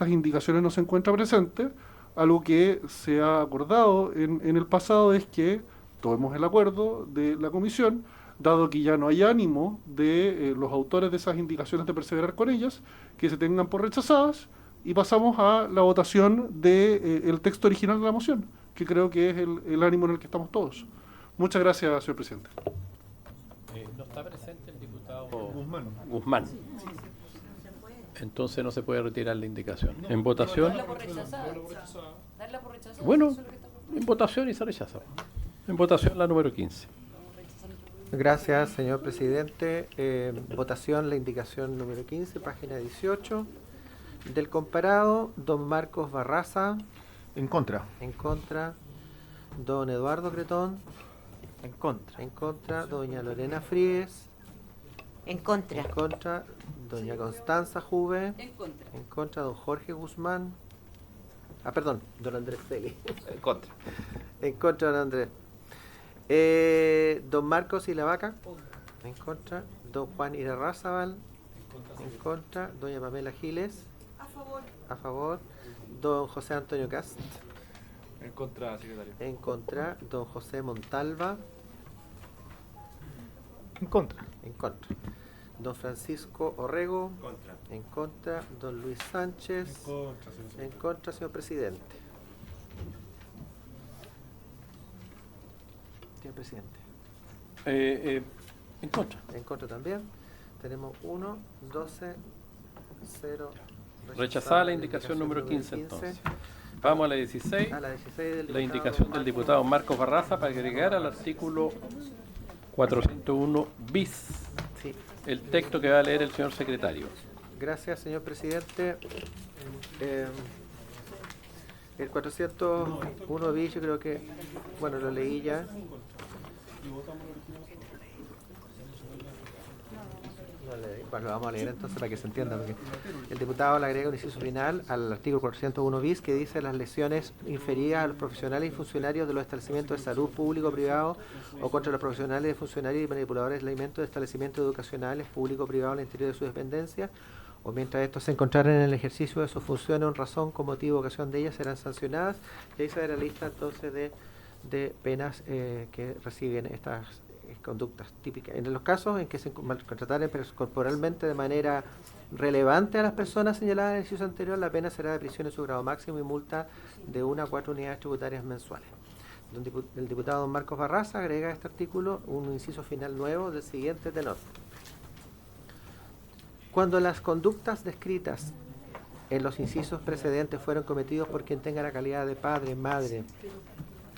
indicaciones no se encuentra presente, algo que se ha acordado en el pasado es que tomemos el acuerdo de la comisión, dado que ya no hay ánimo de los autores de esas indicaciones de perseverar con ellas, que se tengan por rechazadas, y pasamos a la votación del texto original de la moción, que creo que es el ánimo en el que estamos todos. Muchas gracias, señor presidente. No está presente el diputado Guzmán. Entonces no se puede retirar la indicación. En votación. Bueno, en votación y se rechaza. En votación la número 15. Gracias, señor presidente. Votación la indicación número 15, página 18. Del comparado, don Marcos Barraza. En contra. En contra. Don Eduardo Cretón. En contra. En contra. Doña Lorena Fríes. En contra. En contra. Doña Constanza Juve. En contra. En contra. Don Jorge Guzmán. Perdón, don Andrés Feli. En contra. En contra, don Andrés. Don Marcos y la Vaca. En contra. Don Juan Irarrázaval. En contra. Doña Pamela Giles. A favor. A favor. Don José Antonio Cast. En contra, secretario. En contra. Don José Montalva. En contra. En contra. Don Francisco Orrego. Contra. En contra. Don Luis Sánchez. En contra, señor presidente. Señor presidente. En contra. En contra también. Tenemos 1, 12, 0. Rechazada la indicación número 15 entonces. Vamos a la 16. A la 16 del La indicación del diputado Marcos Barraza para agregar al artículo 401 bis Sí. el texto que va a leer el señor secretario. Gracias, señor presidente. El 401 bis, yo creo que, bueno, lo leí ya. Bueno, lo vamos a leer entonces para que se entienda, porque el diputado le agrega un inciso final al artículo 401 bis que dice las lesiones inferidas a los profesionales y funcionarios de los establecimientos de salud público o privado o contra los profesionales, funcionarios y manipuladores de alimentos de establecimientos educacionales público o privado en el interior de su dependencia o mientras estos se encontraran en el ejercicio de sus funciones en razón con motivo o ocasión de ellas serán sancionadas, y ahí se ve la lista entonces de penas que reciben estas conductas típicas. En los casos en que se maltrataren corporalmente de manera relevante a las personas señaladas en el inciso anterior, la pena será de prisión en su grado máximo y multa de 1 a 4 unidades tributarias mensuales. El diputado don Marcos Barraza agrega a este artículo un inciso final nuevo del siguiente tenor. Cuando las conductas descritas en los incisos precedentes fueron cometidos por quien tenga la calidad de padre, madre,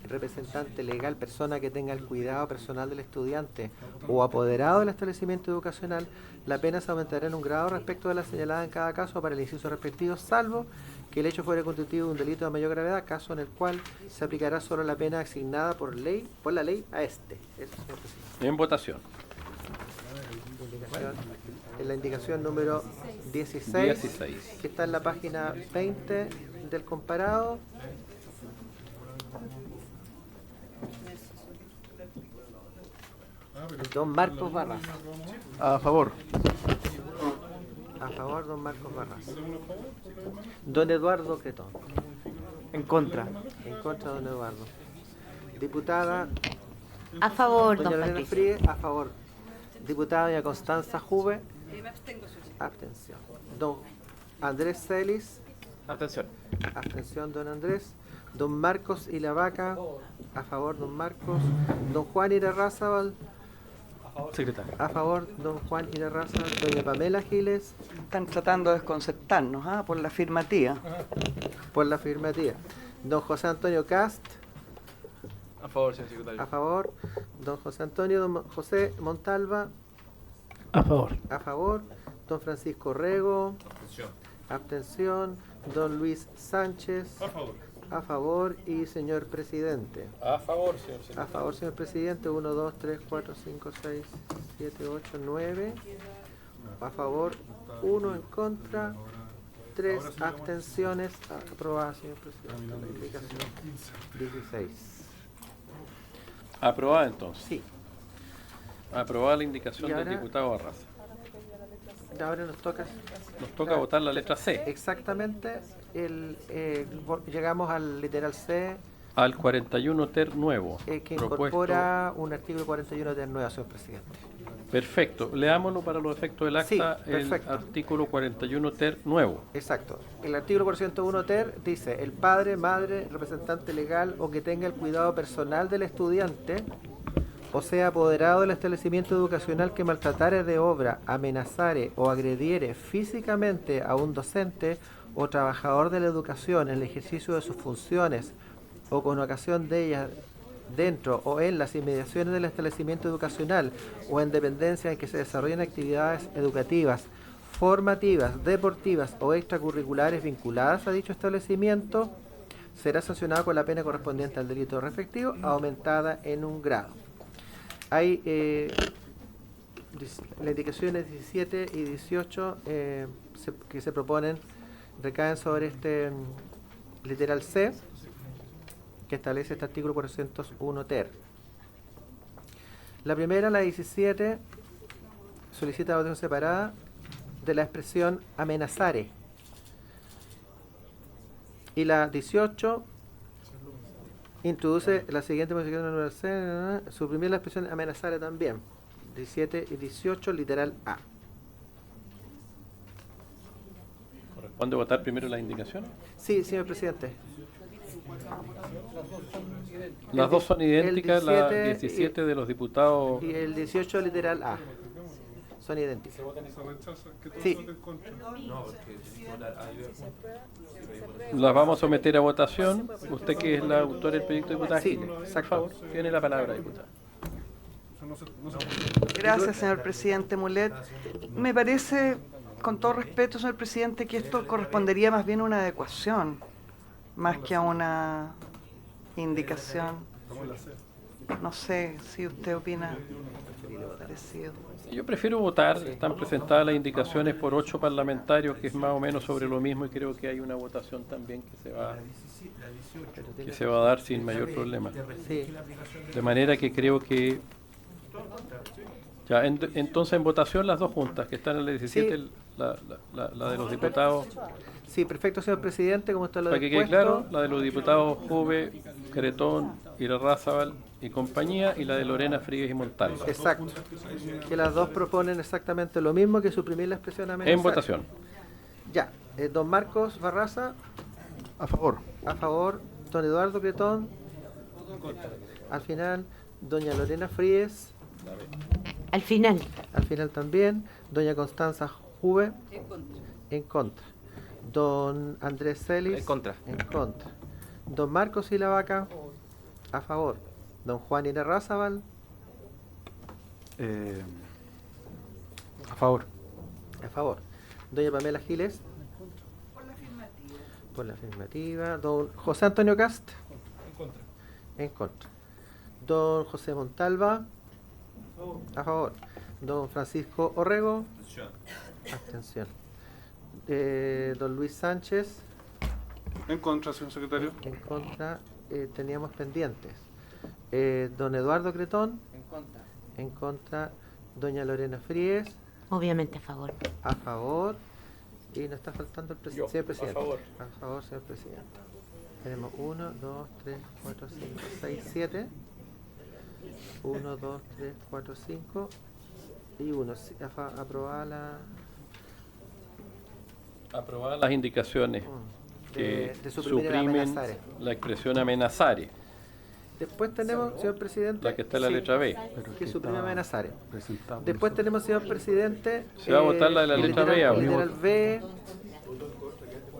representante legal, persona que tenga el cuidado personal del estudiante o apoderado del establecimiento educacional, la pena se aumentará en un grado respecto de la señalada en cada caso para el inciso respectivo, salvo que el hecho fuera constitutivo de un delito de mayor gravedad, caso en el cual se aplicará solo la pena asignada por la ley a este. Eso, señor presidente. En votación. En la indicación número 16, que está en la página 20 del comparado. Don Marcos Barraza. A favor. A favor, don Marcos Barraza. Don Eduardo Cretón. En contra. En contra, don Eduardo. Diputada. A favor, doña don Lorena Patricio. Fríe, a favor. Diputada doña Constanza Juve. Me abstengo, señor. Abstención. Don Andrés Celis. Abstención. Abstención, don Andrés. Don Marcos y la Vaca. A favor, don Marcos. Don Juan Irarrázaval. Secretario. A favor, don Juan Irarrázaval. Doña Pamela Giles. Están tratando de desconcertarnos por la afirmativa. Por la afirmativa. Don José Antonio Cast. A favor, señor secretario. A favor. Don José Antonio. Don José Montalva. A favor. A favor. Don Francisco Rego. Abstención. Abstención. Don Luis Sánchez. Por favor. A favor. Y señor presidente. A favor, señor secretario. A favor, señor presidente. 1, 2, 3, 4, 5, 6, 7, 8, 9. A favor. 1 en contra. 3 abstenciones. Aprobada, señor presidente. La indicación 16. Aprobada entonces. Sí. Aprobada la indicación Y del ahora- diputado Barraza. Ahora nos toca. Nos toca votar la letra C. Exactamente. Llegamos al literal C Al 41 ter nuevo. que propuesto. incorpora un artículo 41 de nuevo, señor presidente. Perfecto. Leámoslo para los efectos del Sí, acta, el perfecto. artículo 41 ter nuevo. Exacto. El artículo 401 ter dice: el padre, madre, representante legal o que tenga el cuidado personal del estudiante o sea apoderado del establecimiento educacional que maltratare de obra, amenazare o agrediere físicamente a un docente o trabajador de la educación en el ejercicio de sus funciones o con ocasión de ellas dentro o en las inmediaciones del establecimiento educacional o en dependencia en que se desarrollen actividades educativas, formativas, deportivas o extracurriculares vinculadas a dicho establecimiento, será sancionado con la pena correspondiente al delito respectivo, aumentada en un grado. Hay las indicaciones 17 y 18 que se proponen recaen sobre este literal C, que establece este artículo 401 ter. La primera, la 17, solicita votación separada de la expresión amenazare. Y la 18 introduce la siguiente modificación del número C, suprimir la expresión amenazare también. 17 y 18, literal A. ¿Corresponde votar primero las indicaciones? Sí, señor presidente. Las dos son idénticas, la 17 17 de los diputados. Y el 18, literal A. Son idénticas. Sí. Las vamos a someter a votación. Usted que es la autora del proyecto de diputado. Sí, por favor, tiene la palabra, diputada. Gracias, señor presidente Mulet. Me parece, con todo respeto, señor presidente, que esto correspondería más bien a una adecuación, más que a una indicación. No sé si usted opina parecido. Yo prefiero votar. Están presentadas las indicaciones por 8 parlamentarios, que es más o menos sobre lo mismo, y creo que hay una votación también que se va a dar sin mayor problema. Sí. De manera que creo que ya, entonces en votación las dos juntas, que están en la 17, Sí. la de los diputados, Sí, perfecto, señor presidente, como está lo para que quede dispuesto. claro, la de los diputados Juve, Cretón, Irarrázaval y compañía, y la de Lorena Fríguez y Montalva. Exacto. Que las dos proponen exactamente lo mismo, que suprimir la expresión amenazar. En votación. Ya. Don Marcos Barraza. A favor. A favor. Don Eduardo Cretón. Al final. Doña Lorena Fríguez. Al final. Al final también. Doña Constanza Juve. En contra. Don Andrés Celis. En contra. En contra. Don Marcos Silavaca. A favor. Don Juan Irarrázaval. A favor. A favor. Doña Pamela Giles. Por la afirmativa. Don José Antonio Cast. En contra. En contra. Don José Montalva. A favor. Don Francisco Orrego. Abstención. Don Luis Sánchez. En contra, señor secretario. En contra. Teníamos pendientes. Don Eduardo Cretón. En contra. En contra. Doña Lorena Fríes. Obviamente a favor. A favor. Y nos está faltando el señor presidente. a favor. A favor, señor presidente. Tenemos 1, 2, 3, 4, 5, 6, 7. 1, 2, 3, 4, 5. Y 1. Aprobada Aprobadas las indicaciones que de suprimir el suprimen amenazare. la expresión amenazare, Después tenemos, señor presidente. la que está en la letra B. Que suprime amenazare. Presentado. Después tenemos, señor presidente. Se va a votar la de la el letra B ahora. literal B.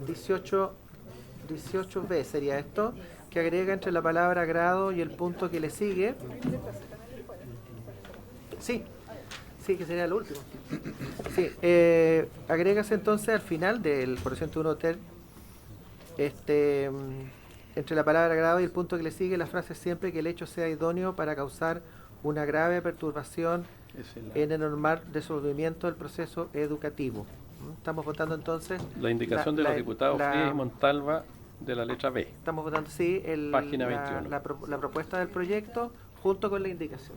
18B sería esto, que agrega entre la palabra grado y el punto que le sigue. Sí, que sería el último. Sí, agrégase entonces al final del 401 ter, entre la palabra grado y el punto que le sigue, la frase siempre que el hecho sea idóneo para causar una grave perturbación en el normal desenvolvimiento del proceso educativo. Estamos votando entonces La indicación de los diputados Frías y Montalva de la letra B. Estamos votando, sí, Página 21. la propuesta del proyecto junto con la indicación.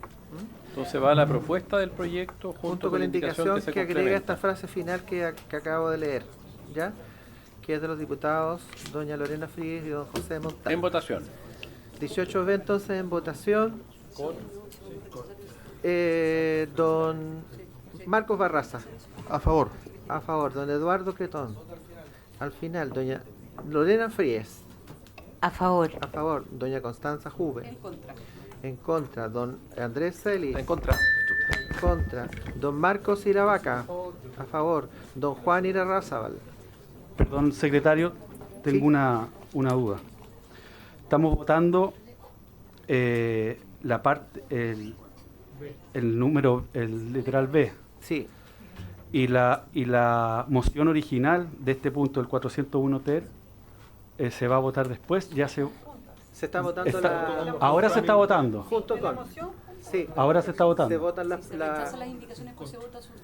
Entonces va la propuesta del proyecto junto con la indicación que se agrega esta complementa. frase final que acabo de leer, ¿ya? Que es de los diputados doña Lorena Fríes y don José Montalva. En votación. 18B entonces en votación. Don Marcos Barraza. A favor. A favor. Don Eduardo Cretón. Al final, doña Lorena Fríes. A favor. A favor. Doña Constanza Juve. En contra. En contra. Don Andrés Celis. En contra. En contra. Don Marcos Iravaca. A favor. Don Juan Irarrázaval. Perdón, secretario, tengo Sí. una duda. Estamos votando la parte, el número, el literal B. Sí. Y la moción original de este punto, el 401 ter, se va a votar después. Ya se está votando está- ahora se está votando. Junto con. Sí. Ahora se está votando. Se votan Se rechazan las indicaciones, después se vota después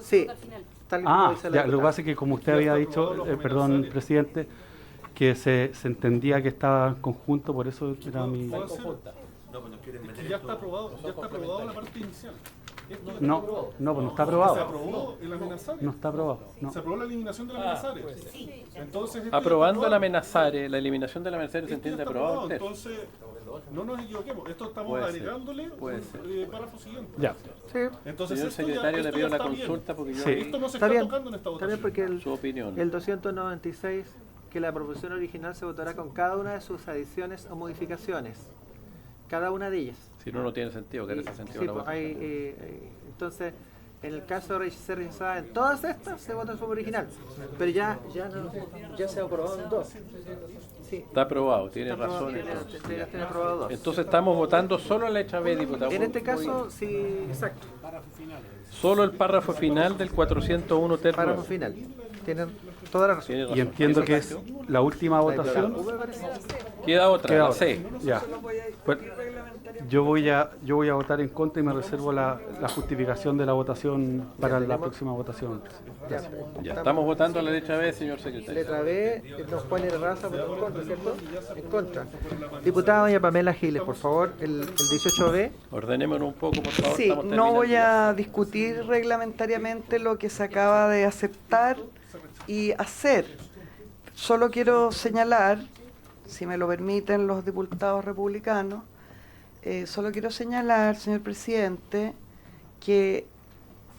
Sí. se vota al final. Tal y como Ah, dice la ya, lo que diputada. pasa es que como usted había dicho, perdón, presidente, que se entendía que estaba en conjunto, por eso era mi... Es que ya está aprobado la parte inicial. No, pues no está Se aprobado. aprobó el amenazar. No está aprobado. No. Se aprobó la eliminación de la amenazare. Entonces, Aprobando la amenazare, la eliminación de la amenazare se entiende aprobado entero. Entonces, no nos equivoquemos. Esto estamos Puede ser, agregándole puede un ser. párrafo siguiente. Ya. Sí. Entonces, Señor esto secretario, esto le pido la está bien. consulta porque yo Sí. Esto no se Está está bien. tocando en esta Está bien votación. porque su opinión. el 296, que la proposición original se votará con cada una de sus adiciones o modificaciones. Cada una de ellas. Si no, no tiene sentido, que ese sentido Sí, la pues, votación. entonces, en el caso de ser rechazada en todas estas, se vota en forma original. Pero ya se ha aprobado en dos. Sí. Está aprobado, tiene Está razón. aprobado, entonces. tiene aprobado dos. Entonces estamos votando solo la letra B, diputado. En este caso, sí, exacto. Solo el párrafo final del 401 ter. Párrafo final. Tienen toda la razón. Tiene razón. Y entiendo que es la última votación. Queda otra, Queda la otra. C. Ya. Pues, yo voy a votar en contra y me reservo la justificación de la votación para la próxima votación. Ya, estamos votando la letra B, señor secretario. Letra B, don Juan Raza, por en contra, ¿cierto? En contra. Diputada doña Pamela Giles, por favor, el 18B. Ordenémonos un poco, por favor. Sí, estamos no terminando voy ya. a discutir reglamentariamente lo que se acaba de aceptar y hacer. Solo quiero señalar, si me lo permiten los diputados republicanos, solo quiero señalar, señor presidente, que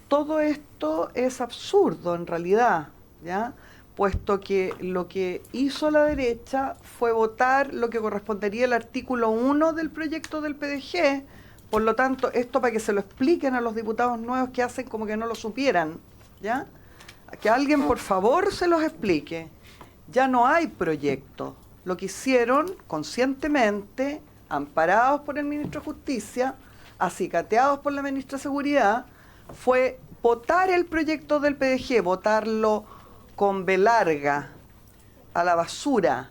todo esto es absurdo en realidad, ¿ya? Puesto que lo que hizo la derecha fue votar lo que correspondería al artículo 1 del proyecto del PDG. Por lo tanto, esto para que se lo expliquen a los diputados nuevos que hacen como que no lo supieran, ¿ya? Que alguien por favor se los explique. Ya no hay proyecto. Lo que hicieron conscientemente, amparados por el ministro de Justicia, acicateados por la ministra de Seguridad, fue votar el proyecto del PDG, votarlo con B larga, a la basura,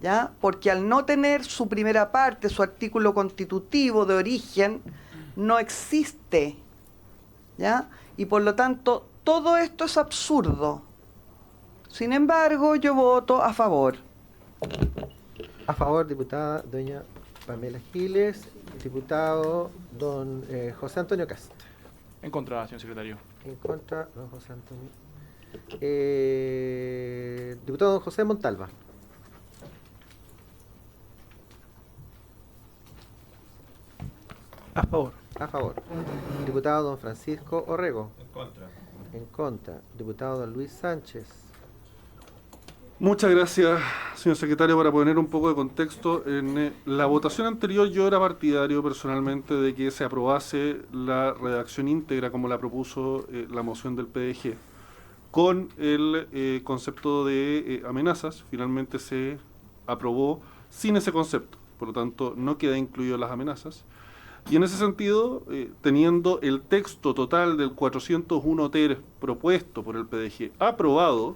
¿ya? Porque al no tener su primera parte, su artículo constitutivo de origen, no existe, ¿ya? Y por lo tanto, todo esto es absurdo. Sin embargo, yo voto a favor. A favor, diputada doña Pamela Giles. Diputado don José Antonio Cast. En contra, señor secretario. En contra, don José Antonio. Diputado don José Montalva. A favor. A favor. Diputado don Francisco Orrego. En contra. En contra. Diputado don Luis Sánchez. Muchas gracias, señor secretario, para poner un poco de contexto. En la votación anterior yo era partidario personalmente de que se aprobase la redacción íntegra como la propuso la moción del PDG, con el concepto de amenazas. Finalmente se aprobó sin ese concepto, por lo tanto no queda incluido las amenazas. Y en ese sentido, teniendo el texto total del 401 ter propuesto por el PDG aprobado,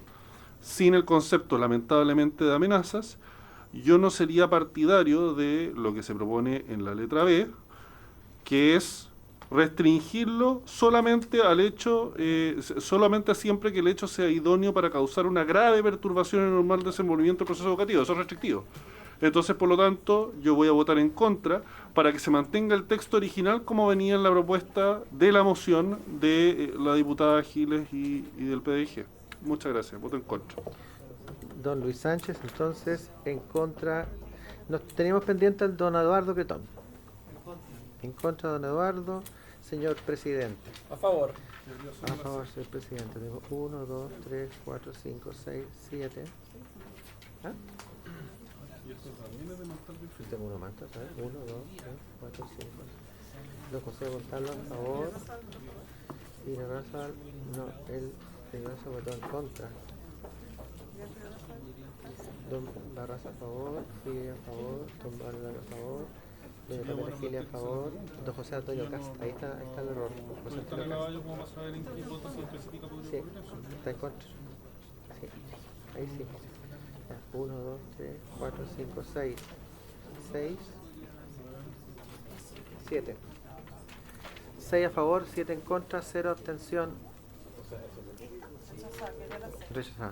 sin el concepto, lamentablemente, de amenazas, yo no sería partidario de lo que se propone en la letra B, que es restringirlo solamente al hecho, solamente siempre que el hecho sea idóneo para causar una grave perturbación en el normal desenvolvimiento del proceso educativo. Eso es restrictivo. Entonces, por lo tanto, yo voy a votar en contra para que se mantenga el texto original como venía en la propuesta de la moción de la diputada Giles y del PDG. Muchas gracias. Voto en contra. Don Luis Sánchez, entonces, en contra Nos teníamos pendiente al don Eduardo Cretón. En contra, don Eduardo. Señor presidente. A favor. A favor, señor presidente. Tengo 1, 2, 3, 4, 5, 6, 7. ¿Ah? Tengo uno más, ¿sabes? 1, 2, 3, 4, 5. Don José Gonzalo a favor. Y la raza, no, él se votó en contra. Don Barraza a favor, Fide a favor, Don Bárbaro a favor, Doña Pamela Gilia a favor, Don José Antonio Cast, ahí está el error. José Antonio Cast. Sí, está en contra. Sí, ahí sí. 1, 2, 3, 4, 5, 6. 6, 7. 6 a favor, 7 en contra, 0 abstención. Rechazada.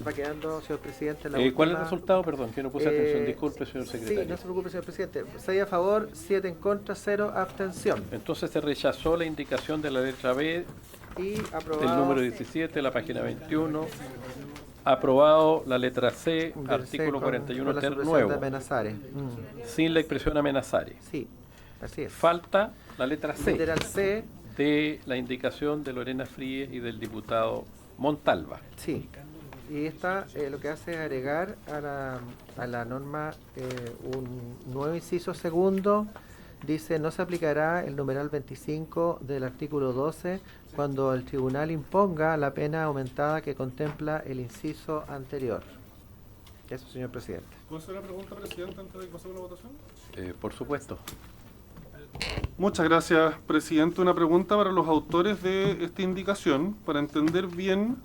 Va quedando, señor presidente, la ¿Cuál es el última. resultado? Perdón, que no puse atención. Disculpe, señor Sí, secretario. no se preocupe, señor presidente. 6 a favor, 7 en contra, 0 abstención. Entonces se rechazó la indicación de la letra B Y del aprobado número 17, la página 21. Aprobado la letra C, del artículo C 41 con la ter supresión nuevo, de amenazare. sin la expresión amenazare. Sí, así es. Falta la letra C Literal C, de la indicación de Lorena Fríes y del diputado Montalva. sí. Y esta lo que hace es agregar a la norma un nuevo inciso segundo. Dice, no se aplicará el numeral 25 del artículo 12 cuando el tribunal imponga la pena aumentada que contempla el inciso anterior. Eso, señor presidente. ¿Puedo hacer una pregunta, presidente, antes de que pasemos a la votación? Por supuesto. Muchas gracias, presidente. Una pregunta para los autores de esta indicación, para entender bien,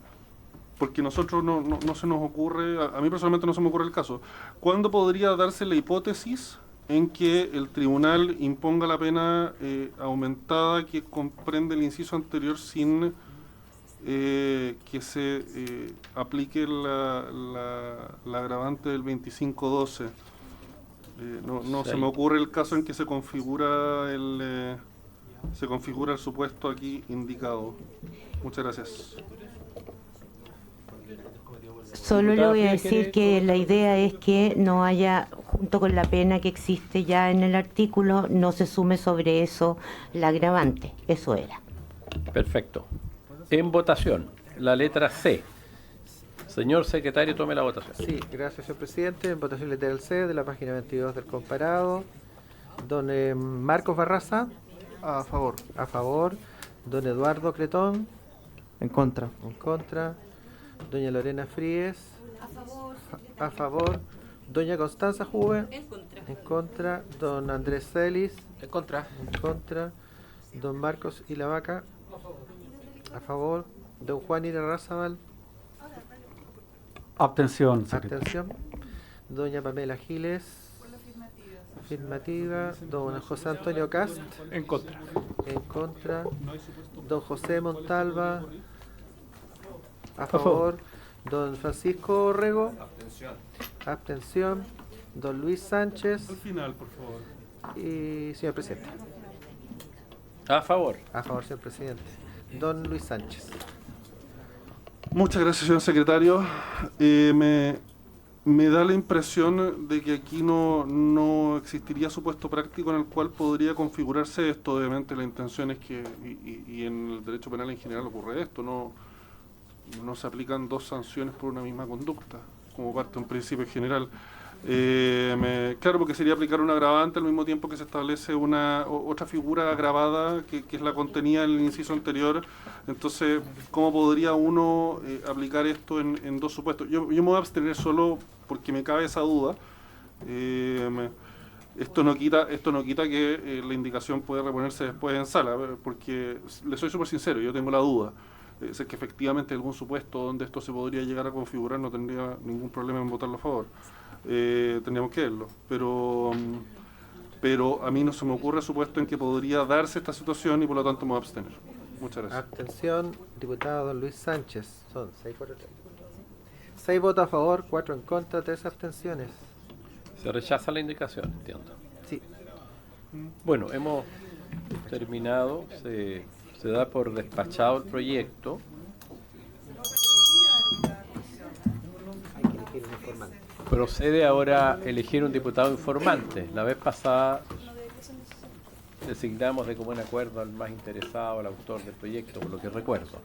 porque nosotros no se nos ocurre, a mí personalmente no se me ocurre el caso. ¿Cuándo podría darse la hipótesis en que el tribunal imponga la pena aumentada que comprende el inciso anterior sin que se aplique la agravante del 2512? No se me ocurre el caso en que se configura el supuesto aquí indicado. Muchas gracias. Solo le voy a decir que la idea es que no haya, junto con la pena que existe ya en el artículo, no se sume sobre eso la agravante. Eso era. Perfecto. En votación, la letra C. Señor secretario, tome la votación. Sí, gracias, señor presidente. En votación literal C de la página 22 del comparado. Don Marcos Barraza. A favor. A favor. Don Eduardo Cretón. En contra. En contra. Doña Lorena Fríes. A favor. Doña Constanza Juve. En contra. En contra. Don Andrés Celis. En contra. En contra. Don Marcos y la Vaca. A favor. Don Juan Irarrázaval. Abstención, secretario. Abstención. Doña Pamela Giles. Afirmativa. Don José Antonio Cast. En contra. En contra. Don José Montalva. A favor. Don Francisco Orrego. Abstención. Don Luis Sánchez. Al final, por favor. Y señor presidente. A favor. A favor, señor presidente. Don Luis Sánchez. Muchas gracias, señor secretario. Me da la impresión de que aquí no existiría supuesto práctico en el cual podría configurarse esto. Obviamente la intención es que, y en el derecho penal en general ocurre esto, no se aplican dos sanciones por una misma conducta, como parte de un principio general. Claro, porque sería aplicar un agravante al mismo tiempo que se establece otra figura agravada que es la contenida en el inciso anterior. Entonces, ¿cómo podría uno aplicar esto en dos supuestos? Yo me voy a abstener solo porque me cabe esa duda. Esto no quita que la indicación puede reponerse después en sala, porque le soy súper sincero, yo tengo la duda. Si es que efectivamente algún supuesto donde esto se podría llegar a configurar, no tendría ningún problema en votarlo a favor. Tendríamos que verlo, pero a mí no se me ocurre supuesto en que podría darse esta situación y por lo tanto me voy a abstener. Muchas gracias. Abstención, diputado don Luis Sánchez. Son 6 por 3. 6 votos a favor, 4 en contra, 3 abstenciones. Se rechaza la indicación, entiendo. Sí. Bueno, hemos terminado. Se da por despachado el proyecto. Procede ahora elegir un diputado informante. La vez pasada designamos de común acuerdo al más interesado, al autor del proyecto, por lo que recuerdo.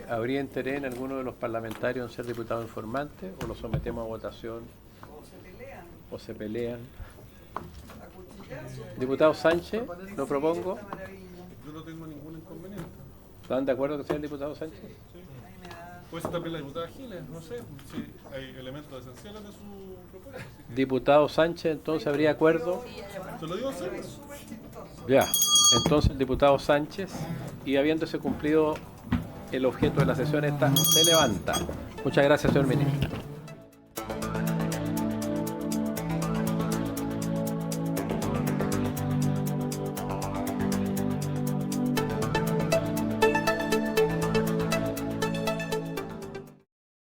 ¿Habría interés en alguno de los parlamentarios en ser diputado informante o lo sometemos a votación? ¿O se pelean? Diputado Sánchez, lo propongo. Yo no tengo ningún inconveniente. ¿Están de acuerdo que sea el diputado Sánchez? Sí. Puede ser también la diputada Giles, no sé, si hay elementos esenciales de su propuesta. Diputado Sánchez, entonces habría acuerdo. Se lo digo en serio. Ya, entonces el diputado Sánchez, y habiéndose cumplido el objeto de la sesión esta, se levanta. Muchas gracias, señor ministro.